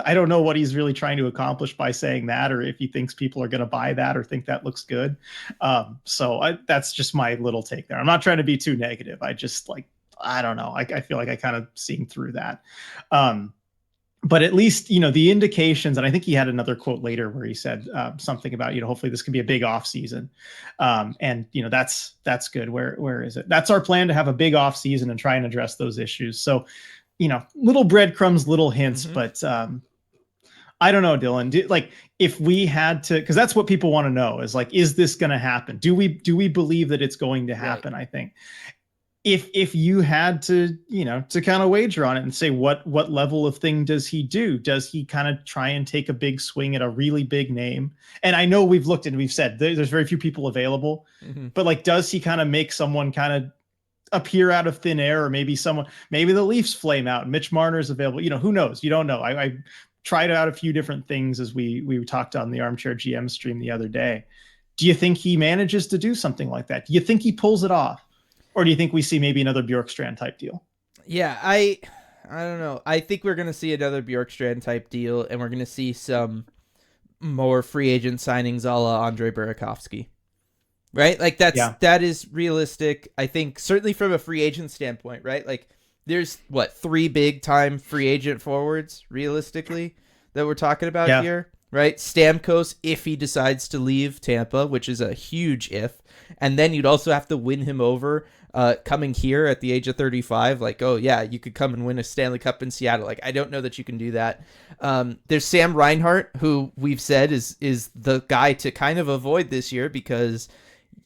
B: I don't know what he's really trying to accomplish by saying that, or if he thinks people are going to buy that or think that looks good. That's just my little take there. I'm not trying to be too negative. I just I don't know. I feel like I kind of seeing through that. But at least, the indications, and I think he had another quote later where he said something about, hopefully this can be a big off season. And that's good. Where is it? That's our plan, to have a big off season and try and address those issues. So, little breadcrumbs, little hints, but I don't know, Dylan, if we had to, cause that's what people want to know is this going to happen? Do we believe that it's going to happen? Right. I think if you had to, to kind of wager on it and say, what level of thing does he do? Does he kind of try and take a big swing at a really big name? And I know we've looked and we've said there's very few people available, but does he kind of make someone kind of appear out of thin air, or maybe the Leafs flame out, Mitch Marner's available, who knows? You don't know. I tried out a few different things as we talked on the Armchair GM stream the other day. Do you think he manages to do something like that? Do you think he pulls it off? Or do you think we see maybe another Bjorkstrand type deal?
C: Yeah, I don't know. I think we're going to see another Bjorkstrand type deal, and we're going to see some more free agent signings a la Andre Burakovsky. Right? That is realistic. I think certainly from a free agent standpoint, right? There's 3 big time free agent forwards realistically that we're talking about here, right? Stamkos, if he decides to leave Tampa, which is a huge if, and then you'd also have to win him over coming here at the age of 35. You could come and win a Stanley Cup in Seattle. I don't know that you can do that. There's Sam Reinhart, who we've said is the guy to kind of avoid this year, because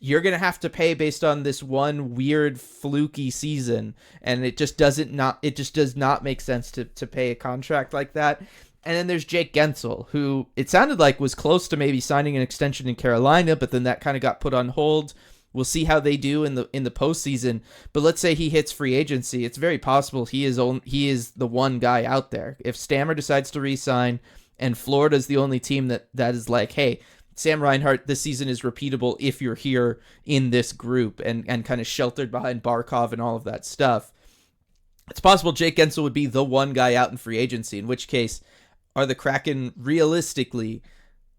C: you're going to have to pay based on this one weird fluky season. And it just does not make sense to pay a contract like that. And then there's Jake Gensel, who it sounded like was close to maybe signing an extension in Carolina, but then that kind of got put on hold. We'll see how they do in the postseason. But let's say he hits free agency. It's very possible he is the one guy out there. If Stammer decides to re-sign and Florida's the only team that is hey, Sam Reinhart, this season is repeatable if you're here in this group and kind of sheltered behind Barkov and all of that stuff. It's possible Jake Gensel would be the one guy out in free agency, in which case are the Kraken realistically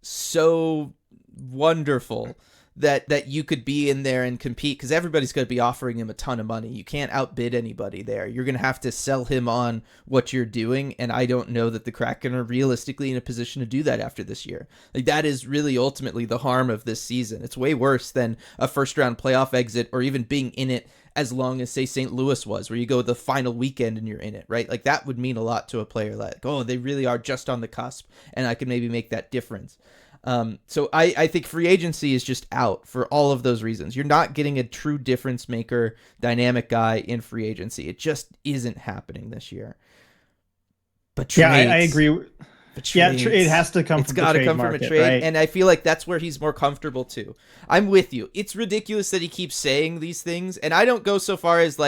C: so wonderful that you could be in there and compete, because everybody's going to be offering him a ton of money. You can't outbid anybody there. You're going to have to sell him on what you're doing, and I don't know that the Kraken are realistically in a position to do that after this year. That is really ultimately the harm of this season. It's way worse than a first-round playoff exit or even being in it as long as, say, St. Louis was, where you go the final weekend and you're in it, right? That would mean a lot to a player. They really are just on the cusp, and I can maybe make that difference. So I think free agency is just out for all of those reasons. You're not getting a true difference maker, dynamic guy in free agency. It just isn't happening this year. But trades,
B: I agree.
C: Trades,
B: it has to come.
C: It's got to come from a trade,
B: right?
C: And I feel like that's where he's more comfortable too. I'm with you. It's ridiculous that he keeps saying these things, and I don't go so far as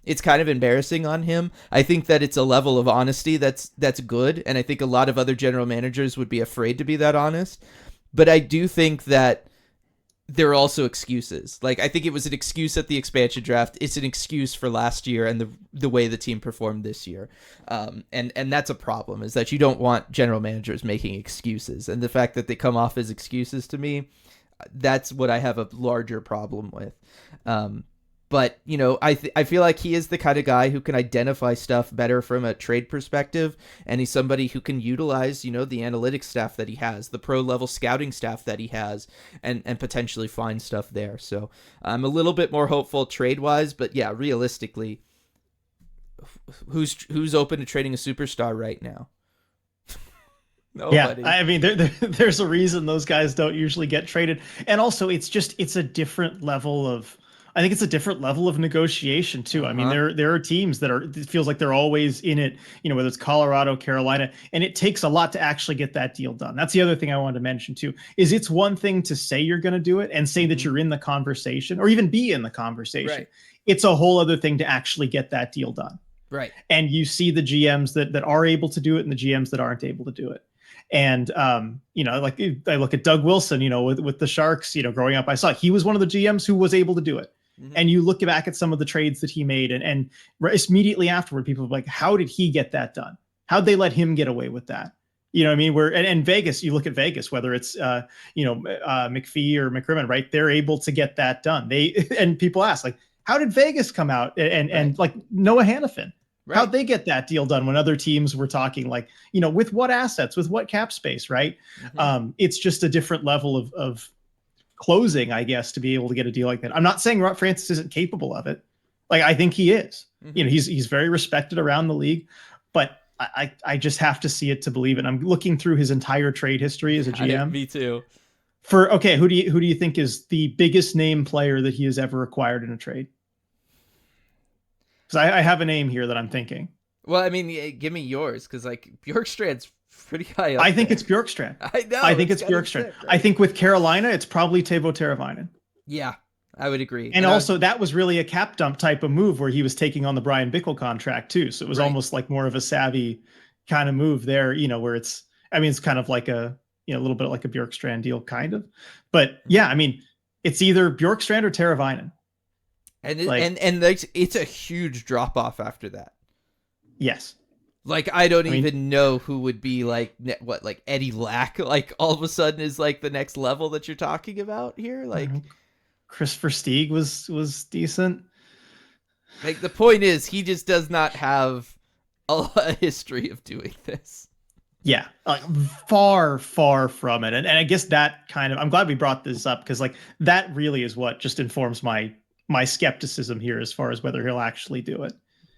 C: it's kind of embarrassing on him. I think that it's a level of honesty that's good, and I think a lot of other general managers would be afraid to be that honest. But I do think that there are also excuses. I think it was an excuse at the expansion draft. It's an excuse for last year and the way the team performed this year. And that's a problem, is that you don't want general managers making excuses. And the fact that they come off as excuses, to me, that's what I have a larger problem with. But, I feel like he is the kind of guy who can identify stuff better from a trade perspective. And he's somebody who can utilize, the analytics staff that he has, the pro level scouting staff that he has, and potentially find stuff there. So I'm a little bit more hopeful trade wise, but yeah, realistically, who's open to trading a superstar right now? Nobody.
B: Yeah, I mean, there's a reason those guys don't usually get traded. And also it's a different level of, I think it's a different level of negotiation too. I mean, there are teams it feels like they're always in it, whether it's Colorado, Carolina, and it takes a lot to actually get that deal done. That's the other thing I wanted to mention too, is it's one thing to say you're going to do it and say that you're in the conversation or even be in the conversation. Right. It's a whole other thing to actually get that deal done.
C: Right.
B: And you see the GMs that are able to do it and the GMs that aren't able to do it. And, I look at Doug Wilson, with the Sharks, growing up, I saw he was one of the GMs who was able to do it. Mm-hmm. And you look back at some of the trades that he made and immediately afterward, people are like, how did he get that done? How'd they let him get away with that? You know what I mean? And Vegas, you look at Vegas, whether it's McPhee or McCrimmon, right? They're able to get that done. And people ask, like, how did Vegas come out and like Noah Hannafin? Right. How'd they get that deal done when other teams were talking, like, with what assets, with what cap space, right? Mm-hmm. It's just a different level of closing, I guess, to be able to get a deal like that. I'm not saying Ron Francis isn't capable of it. Like, I think he is. Mm-hmm. He's very respected around the league, but I just have to see it to believe it. I'm looking through his entire trade history as a GM.
C: Me too.
B: Who do you think is the biggest name player that he has ever acquired in a trade? Because I have a name here that I'm thinking.
C: Well, I mean, give me yours, because like Bjorkstrand's pretty high up.
B: I think it's Bjorkstrand.
C: I know.
B: I think it's Bjorkstrand. Right? I think with Carolina, it's probably Teuvo Teravainen.
C: Yeah, I would agree.
B: And also, that was really a cap dump type of move where he was taking on the Brian Bickle contract too. So it was almost like more of a savvy kind of move there, where it's kind of like a little bit like a Bjorkstrand deal, kind of. But yeah, I mean, it's either Bjorkstrand or Teravainen.
C: And it's a huge drop off after that.
B: Yes.
C: Like, I don't even know who would be like Eddie Lack, like all of a sudden is like the next level that you're talking about here. Like
B: Chris Versteeg was decent.
C: Like, the point is, he just does not have a history of doing this.
B: Yeah, like far from it. And I guess that kind of, I'm glad we brought this up, because like that really is what just informs my skepticism here as far as whether he'll actually do it.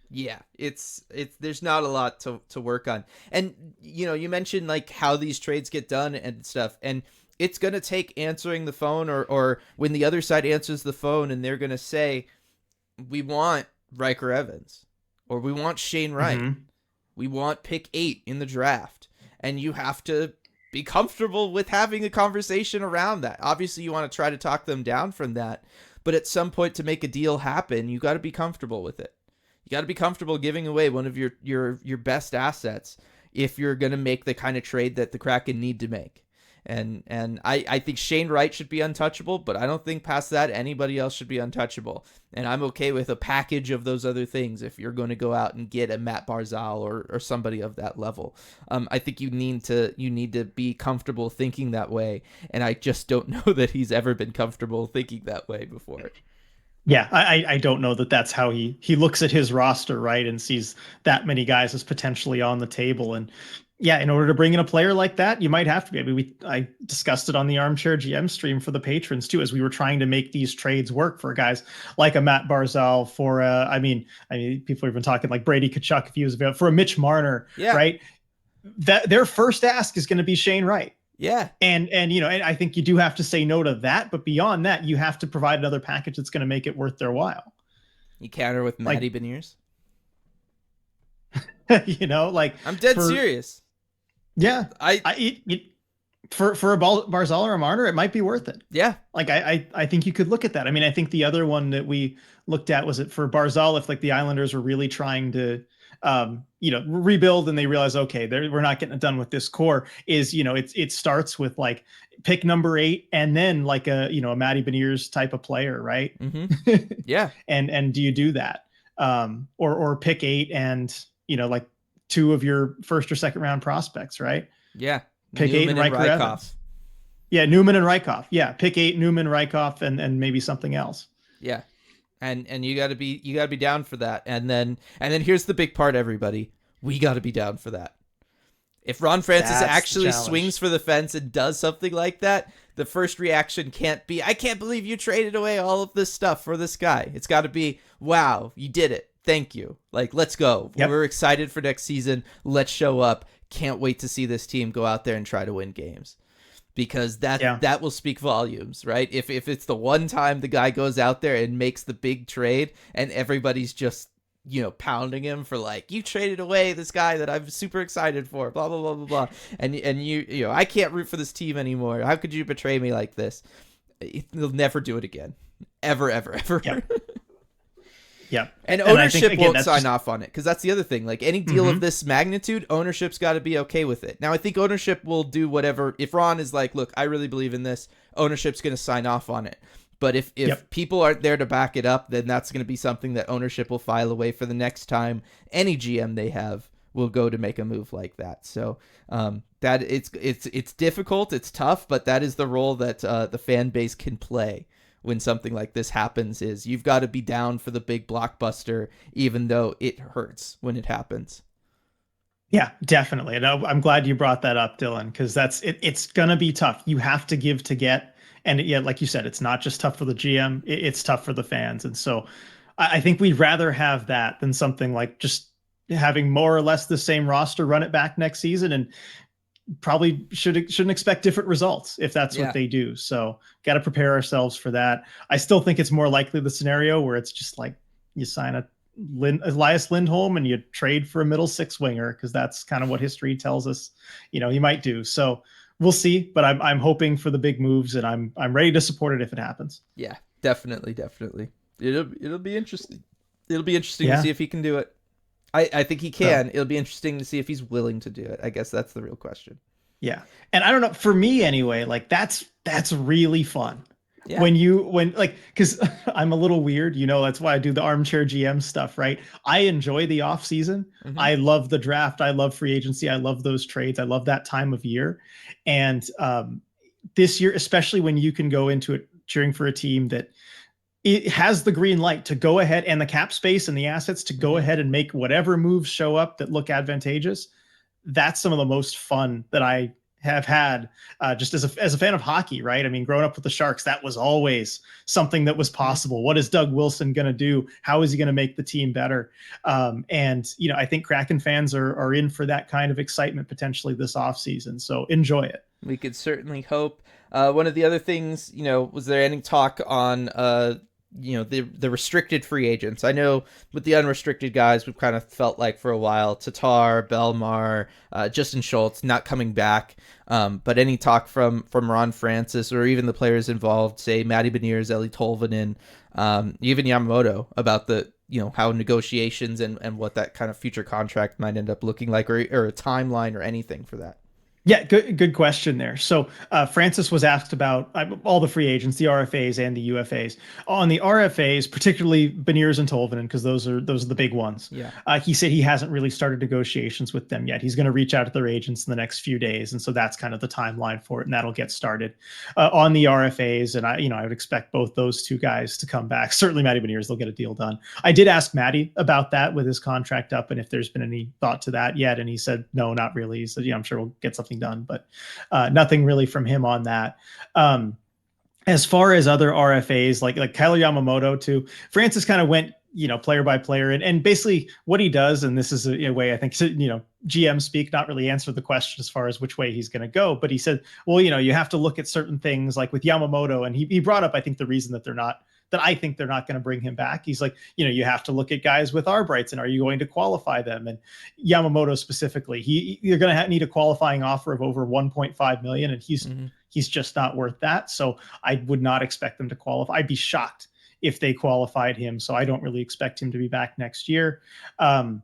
C: Yeah, it's there's not a lot to work on. And you mentioned like how these trades get done and stuff, and it's going to take answering the phone or when the other side answers the phone and they're going to say, we want Riker Evans, or we want Shane Wright. Mm-hmm. We want pick 8 in the draft. And you have to be comfortable with having a conversation around that. Obviously, you want to try to talk them down from that. But at some point, to make a deal happen, you got to be comfortable with it. You got to be comfortable giving away one of your best assets if you're going to make the kind of trade that the Kraken need to make. And I think Shane Wright should be untouchable, but I don't think past that anybody else should be untouchable. And I'm okay with a package of those other things if you're going to go out and get a Matt Barzal or somebody of that level. I think you need to be comfortable thinking that way, and I just don't know that he's ever been comfortable thinking that way before.
B: Yeah, I don't know that that's how he looks at his roster, right, and sees that many guys as potentially on the table. And yeah, in order to bring in a player like that, you might have to be. I mean, I discussed it on the Armchair GM stream for the patrons too, as we were trying to make these trades work for guys like a Matt Barzal, for I mean, people have been talking like Brady Tkachuk if he was available, for a Mitch Marner, right? That their first ask is going to be Shane Wright.
C: Yeah.
B: And and I think you do have to say no to that, but beyond that, you have to provide another package that's going to make it worth their while.
C: You counter with Matty Beniers.
B: Like
C: I'm dead serious.
B: Yeah, for a Barzal or a Marner, it might be worth it.
C: Yeah,
B: like I think you could look at that. I mean, I think the other one that we looked at was it for Barzal, if like the Islanders were really trying to rebuild and they realize, okay, we're not getting it done with this core, is it starts with like pick number 8 and then like a Matty Beniers type of player, right?
C: Mm-hmm. Yeah.
B: and do you do that or pick 8 and like 2 of your first or second round prospects, right?
C: Yeah.
B: Pick Newman 8 and Riker Evans. Yeah, Newman and Rykov. Yeah, pick 8 Newman, Rykov, and maybe something else.
C: Yeah. And you gotta be down for that. And then here's the big part, everybody. We gotta be down for that. If Ron Francis actually swings for the fence and does something like that, the first reaction can't be, I can't believe you traded away all of this stuff for this guy. It's gotta be, wow, you did it. Thank you. Like, let's go. Yep. We're excited for next season. Let's show up. Can't wait to see this team go out there and try to win games. Because that will speak volumes, right? If it's the one time the guy goes out there and makes the big trade and everybody's just, pounding him for like, you traded away this guy that I'm super excited for, blah, blah, blah, blah, blah. And you I can't root for this team anymore. How could you betray me like this? They'll never do it again. Ever, ever, ever.
B: Yep. Yeah.
C: And ownership won't sign off on it, because that's the other thing. Like, any deal of this magnitude, ownership's got to be okay with it. Now, I think ownership will do whatever. If Ron is like, look, I really believe in this, ownership's going to sign off on it. But if people aren't there to back it up, then that's going to be something that ownership will file away for the next time any GM they have will go to make a move like that. So that it's difficult, it's tough, but that is the role that the fan base can play when something like this happens. Is you've got to be down for the big blockbuster, even though it hurts when it happens.
B: Yeah, definitely. And I'm glad you brought that up, Dylan, because it's going to be tough. You have to give to get. And yeah, like you said, it's not just tough for the GM, it's tough for the fans. And so I think we'd rather have that than something like just having more or less the same roster, run it back next season, and probably shouldn't expect different results if that's what they do. So got to prepare ourselves for that. I still think it's more likely the scenario where it's just like you sign Elias Lindholm and you trade for a middle six winger, because that's kind of what history tells us, you might do. So we'll see, but I'm hoping for the big moves, and I'm ready to support it if it happens.
C: Yeah, definitely. It'll be interesting. It'll be interesting to see if he can do it. I think he can. It'll be interesting to see if he's willing to do it. I guess that's the real question.
B: Yeah. And I don't know, for me anyway, like that's really fun. Yeah. Because I'm a little weird, that's why I do the armchair GM stuff, right? I enjoy the off season. Mm-hmm. I love the draft. I love free agency. I love those trades. I love that time of year. And this year, especially when you can go into it cheering for a team that it has the green light to go ahead, and the cap space and the assets to go ahead and make whatever moves show up that look advantageous. That's some of the most fun that I have had just as a fan of hockey, right? I mean, growing up with the Sharks, that was always something that was possible. What is Doug Wilson going to do? How is he going to make the team better? And I think Kraken fans are in for that kind of excitement potentially this offseason. So enjoy it.
C: We could certainly hope. One of the other things, was there any talk on the restricted free agents? I know with the unrestricted guys, we've kind of felt like for a while, Tatar, Belmar, Justin Schultz not coming back. But any talk from Ron Francis or even the players involved, say Matty Beniers, Eli Tolvanen, even Yamamoto, about the how negotiations and what that kind of future contract might end up looking like, or a timeline or anything for that?
B: Yeah, good question there. So Francis was asked about all the free agents, the RFAs and the UFAs. On the RFAs, particularly Beniers and Tolvanen, because those are the big ones. Yeah. He said he hasn't really started negotiations with them yet. He's going to reach out to their agents in the next few days, and so that's kind of the timeline for it, and that'll get started. On the RFAs, and I would expect both those two guys to come back. Certainly, Matty Beniers, they'll get a deal done. I did ask Matty about that with his contract up, and if there's been any thought to that yet, and he said no, not really. He said, I'm sure we'll get something done, but nothing really from him on that. As far as other RFAs, like Kyler Yamamoto too, Francis kind of went, player by player, and basically what he does, and this is a way I think, GM speak, not really answer the question as far as which way he's going to go, but he said, well, you have to look at certain things like with Yamamoto, and he brought up, I think, the reason that I think they're not going to bring him back. He's like, you have to look at guys with Arbrights, and are you going to qualify them? And Yamamoto specifically, you're going to need a qualifying offer of over 1.5 million, and he's just not worth that. So I would not expect them to qualify. I'd be shocked if they qualified him. So I don't really expect him to be back next year. Or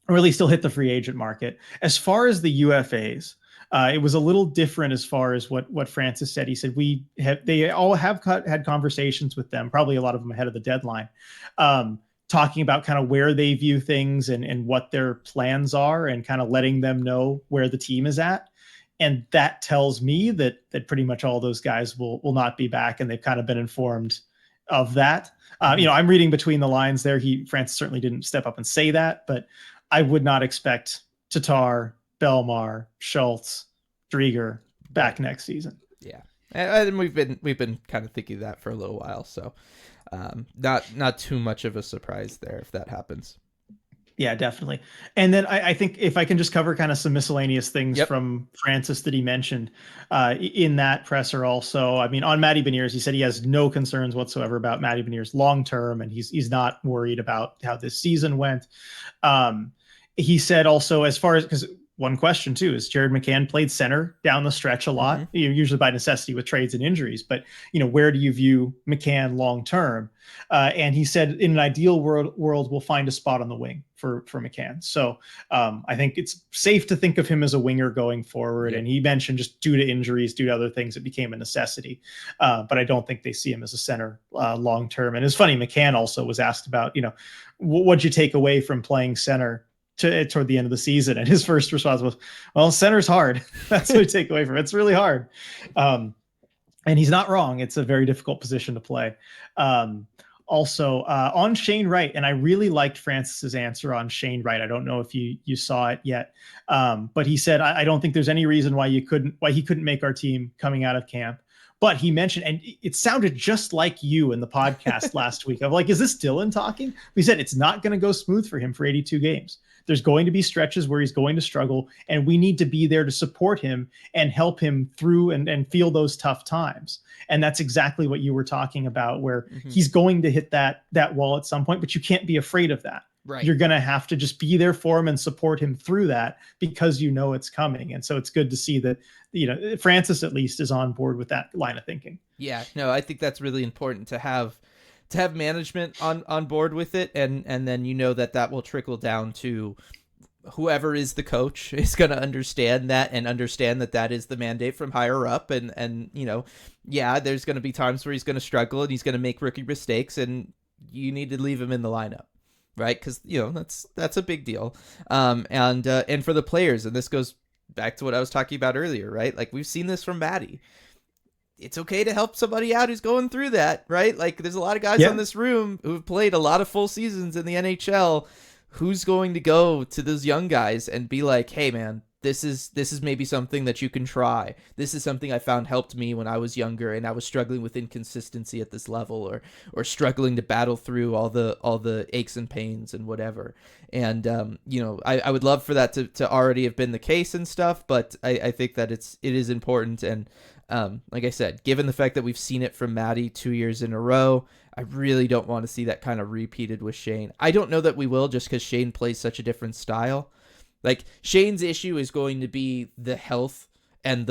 B: at least he'll hit the free agent market. As far as the UFAs, it was a little different as far as what Francis said. He said they all have had conversations with them, probably a lot of them ahead of the deadline, talking about kind of where they view things and what their plans are, and kind of letting them know where the team is at. And that tells me that pretty much all those guys will not be back, and they've kind of been informed of that. I'm reading between the lines there. Francis certainly didn't step up and say that, but I would not expect Tatar, Belmar, Schultz, Drieger back next season.
C: Yeah, and we've been kind of thinking that for a little while, so not too much of a surprise there if that happens.
B: Yeah, definitely. And then I think if I can just cover kind of some miscellaneous things from Francis that he mentioned in that presser also. I mean, on Matty Beniers, he said he has no concerns whatsoever about Matty Beniers long term, and he's not worried about how this season went. He said also, as far as, because one question too is Jared McCann played center down the stretch a lot, usually by necessity with trades and injuries, but where do you view McCann long term? And he said in an ideal world we'll find a spot on the wing for McCann. So I think it's safe to think of him as a winger going forward. And he mentioned just due to injuries, due to other things, it became a necessity. But I don't think they see him as a center long term. And it's funny, McCann also was asked about, what'd you take away from playing center toward the end of the season, and his first response was, "Well, center's hard." That's what I take away from it. It's really hard, and he's not wrong. It's a very difficult position to play. Also, on Shane Wright, and I really liked Francis's answer on Shane Wright. I don't know if you saw it yet, but he said, I don't think there's any reason why he couldn't make our team coming out of camp. But he mentioned, and it sounded just like you in the podcast last week. I'm like, is this Dylan talking? He said it's not going to go smooth for him for 82 games. There's going to be stretches where he's going to struggle, and we need to be there to support him and help him through and feel those tough times. And that's exactly what you were talking about, where he's going to hit that wall at some point, but you can't be afraid of that. Right. You're going to have to just be there for him and support him through that, because you know it's coming. And so it's good to see that, Francis at least is on board with that line of thinking.
C: Yeah, no, I think that's really important to have management on board with it. And then, that will trickle down to whoever is the coach is going to understand that and understand that is the mandate from higher up. And there's going to be times where he's going to struggle and he's going to make rookie mistakes, and you need to leave him in the lineup. Right, because that's a big deal, and for the players, and this goes back to what I was talking about earlier, right? Like, we've seen this from Matty. It's okay to help somebody out who's going through that, right? Like, there's a lot of guys in this room who've played a lot of full seasons in the NHL. Who's going to go to those young guys and be like, "Hey, man, this is maybe something that you can try. This is something I found helped me when I was younger and I was struggling with inconsistency at this level, or struggling to battle through all the aches and pains and whatever." And I would love for that to already have been the case and stuff, but I think that it is important. And like I said, given the fact that we've seen it from Matty 2 years in a row, I really don't want to see that kind of repeated with Shane. I don't know that we will, just because Shane plays such a different style. Like, Shane's issue is going to be the health and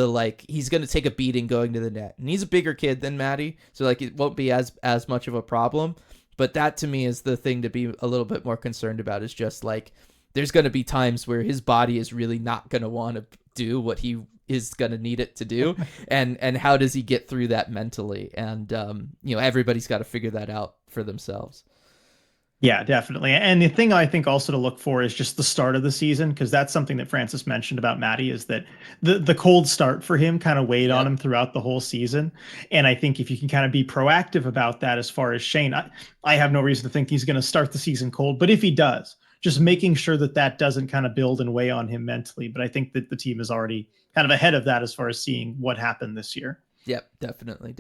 C: he's going to take a beating going to the net. And he's a bigger kid than Matty, so it won't be as much of a problem. But that, to me, is the thing to be a little bit more concerned about, is just there's going to be times where his body is really not going to want to do what he is going to need it to do. and how does he get through that mentally? And, everybody's got to figure that out for themselves.
B: Yeah, definitely. And the thing I think also to look for is just the start of the season, because that's something that Francis mentioned about Matty, is that the cold start for him kind of weighed on him throughout the whole season. And I think if you can kind of be proactive about that as far as Shane, I have no reason to think he's going to start the season cold. But if he does, just making sure that doesn't kind of build and weigh on him mentally. But I think that the team is already kind of ahead of that as far as seeing what happened this year.
C: Yep, definitely.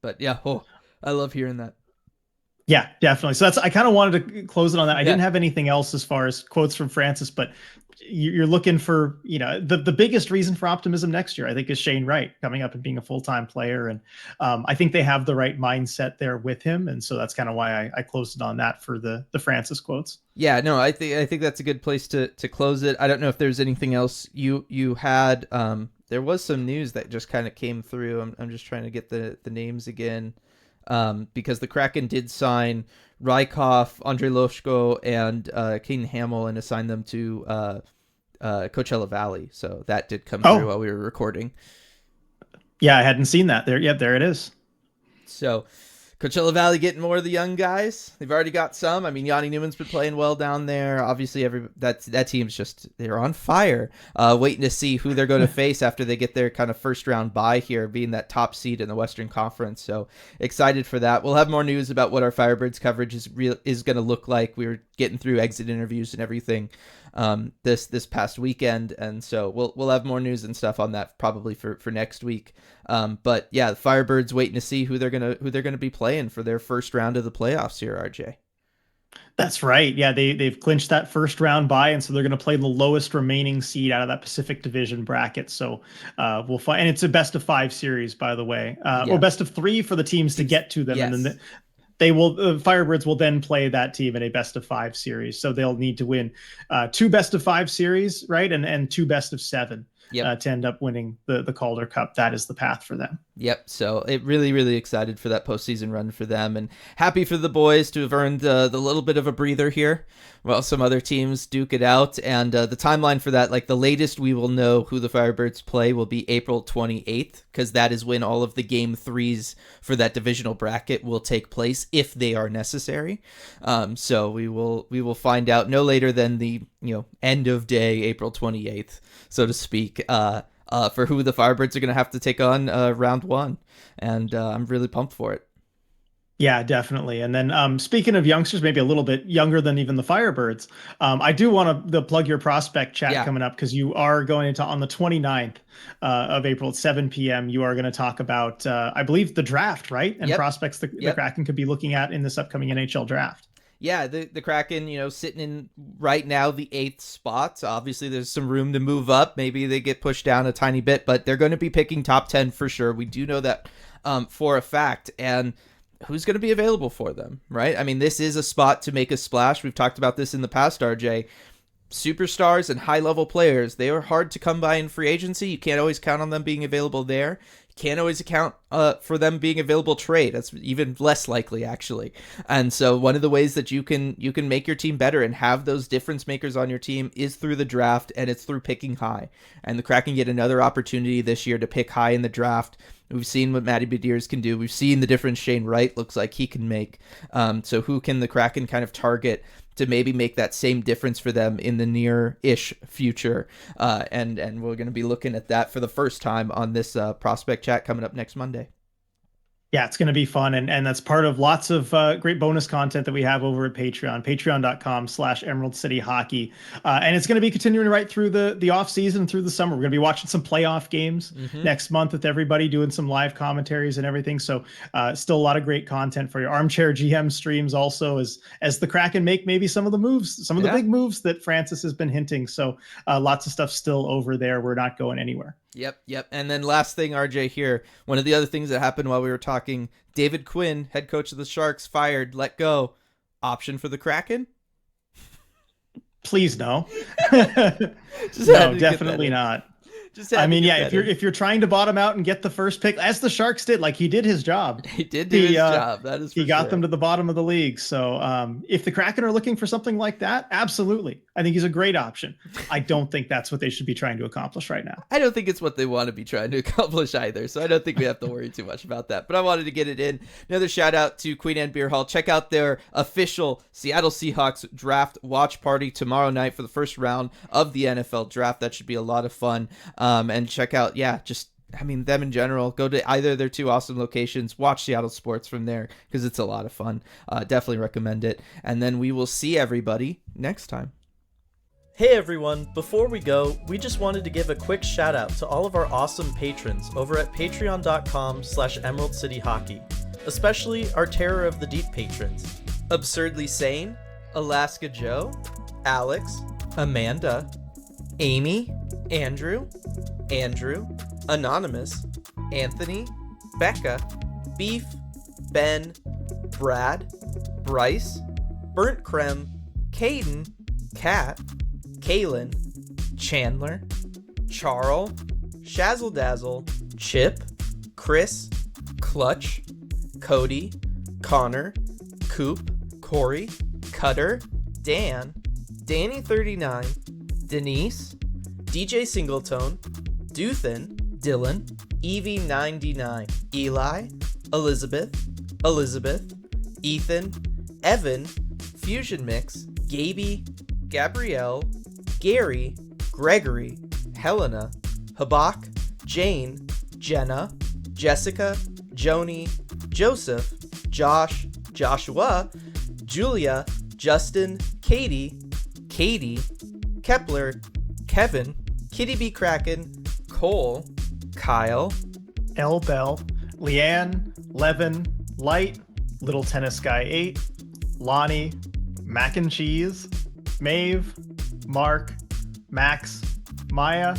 C: But yeah, I love hearing that.
B: Yeah, definitely. So I kind of wanted to close it on that. I didn't have anything else as far as quotes from Francis, but you're looking for, the biggest reason for optimism next year, I think, is Shane Wright coming up and being a full-time player. And I think they have the right mindset there with him. And so that's kind of why I closed it on that for the Francis quotes.
C: Yeah, no, I think that's a good place to close it. I don't know if there's anything else you had. There was some news that just kind of came through. I'm just trying to get the names again. Because the Kraken did sign Rykov, Andre Loshko, and Caden Hamill, and assign them to Coachella Valley. So that did come through while we were recording.
B: Yeah, I hadn't seen that there. Yep, there it is.
C: So Coachella Valley getting more of the young guys. They've already got some. I mean, Yanni Newman's been playing well down there. Obviously, that team's they're on fire. Waiting to see who they're going to face after they get their kind of first round bye here, being that top seed in the Western Conference. So excited for that. We'll have more news about what our Firebirds coverage is going to look like. We were getting through exit interviews and everything this past weekend, and so we'll have more news and stuff on that probably for next week. But yeah, the Firebirds waiting to see who they're gonna be playing for their first round of the playoffs here, RJ.
B: That's right. Yeah, they've clinched that first round bye, and so they're going to play the lowest remaining seed out of that Pacific Division bracket. So we'll find, and it's a best of 5 series, by the way, or best of 3 for the teams to get to them, yes. And then Firebirds will then play that team in a best of 5 series. So they'll need to win 2 best of 5 series, right, and 2 best of 7 to end up winning the Calder Cup. That is the path for them.
C: Yep. So it really excited for that postseason run for them, and happy for the boys to have earned the little bit of a breather here while some other teams duke it out. And the timeline for that, like the latest we will know who the Firebirds play will be April 28th, because that is when all of the game threes for that divisional bracket will take place if they are necessary. So we will find out no later than the end of day April 28th, so to speak. For who the Firebirds are going to have to take on round one. And I'm really pumped for it.
B: Yeah, definitely. And then speaking of youngsters, maybe a little bit younger than even the Firebirds, I do want to plug your prospect chat coming up, because you are going to, on the 29th of April at 7 p.m., you are going to talk about, I believe, the draft, right? And prospects the Kraken could be looking at in this upcoming NHL draft.
C: Yeah, the Kraken, sitting in right now the 8th spot. Obviously, there's some room to move up. Maybe they get pushed down a tiny bit, but they're going to be picking top 10 for sure. We do know that for a fact. And who's going to be available for them, right? I mean, this is a spot to make a splash. We've talked about this in the past, RJ. Superstars and high-level players, they are hard to come by in free agency. You can't always count on them being available there. Can't always account for them being available trade. That's even less likely, actually. And so one of the ways that you can make your team better and have those difference makers on your team is through the draft, and it's through picking high. And the Kraken get another opportunity this year to pick high in the draft. We've seen what Matty Bediers can do. We've seen the difference Shane Wright looks like he can make. So who can the Kraken kind of target to maybe make that same difference for them in the near-ish future? And we're going to be looking at that for the first time on this prospect chat coming up next Monday.
B: Yeah, it's going to be fun. And that's part of lots of great bonus content that we have over at Patreon, patreon.com/Emerald City Hockey. And it's going to be continuing right through the off season, through the summer. We're going to be watching some playoff games next month with everybody, doing some live commentaries and everything. So still a lot of great content for your armchair GM streams also, as the Kraken make maybe some of the moves, some of the big moves that Francis has been hinting. So lots of stuff still over there. We're not going anywhere.
C: Yep. And then last thing, RJ, here, one of the other things that happened while we were talking, David Quinn, head coach of the Sharks, fired, let go. Option for the Kraken?
B: Please no. No, definitely not. I mean, yeah, if you're trying to bottom out and get the first pick, as the Sharks did, like he did his job.
C: He did do his job. That is for
B: he got them to the bottom of the league. So if the Kraken are looking for something like that, absolutely. I think he's a great option. I don't think that's what they should be trying to accomplish right now.
C: I don't think it's what they want to be trying to accomplish either. So I don't think we have to worry too much about that. But I wanted to get it in. Another shout out to Queen Anne Beer Hall. Check out their official Seattle Seahawks draft watch party tomorrow night for the first round of the NFL draft. That should be a lot of fun. And check out, them in general. Go to either of their two awesome locations. Watch Seattle sports from there because it's a lot of fun. Definitely recommend it. And then we will see everybody next time.
A: Hey everyone, before we go, we just wanted to give a quick shout out to all of our awesome patrons over at patreon.com/Emerald City Hockey, especially our Terror of the Deep patrons.
C: Absurdly Sane, Alaska Joe, Alex, Amanda, Amy, Andrew, Anonymous, Anthony, Becca, Beef, Ben, Brad, Bryce, Burnt Creme, Caden, Kat, Kaylin, Chandler, Charles, Shazzle Dazzle, Chip, Chris, Clutch, Cody, Connor, Coop, Corey, Cutter, Dan, Danny39, Denise, DJ Singletone, Duthin, Dylan, Evie99, Eli, Elizabeth, Ethan, Evan, Fusion Mix, Gaby, Gabrielle, Gary, Gregory, Helena, Habak, Jane, Jenna, Jessica, Joni, Joseph, Josh, Joshua, Julia, Justin, Katie, Kepler, Kevin, Kitty B. Kraken, Cole, Kyle,
B: L. Bell, Leanne, Levin, Light, Little Tennis Guy 8, Lonnie, Mac and Cheese, Maeve, Mark, Max, Maya,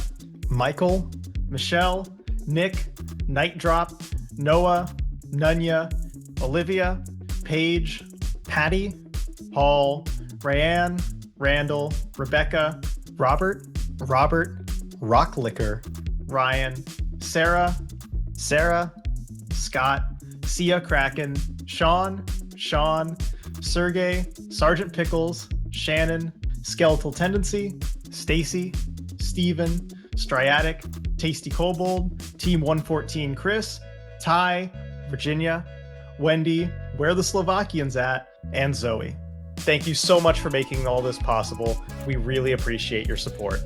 B: Michael, Michelle, Nick, Night Drop, Noah, Nunya, Olivia, Paige, Patty, Paul, Rayanne, Randall, Rebecca, Robert, Rock Liquor, Ryan, Sarah, Scott, Sia Kraken, Sean, Sergey, Sergeant Pickles, Shannon, Skeletal Tendency, Stacy, Steven, Striatic, Tasty Kobold, Team 114 Chris, Ty, Virginia, Wendy, Where the Slovakians At, and Zoe. Thank you so much for making all this possible. We really appreciate your support.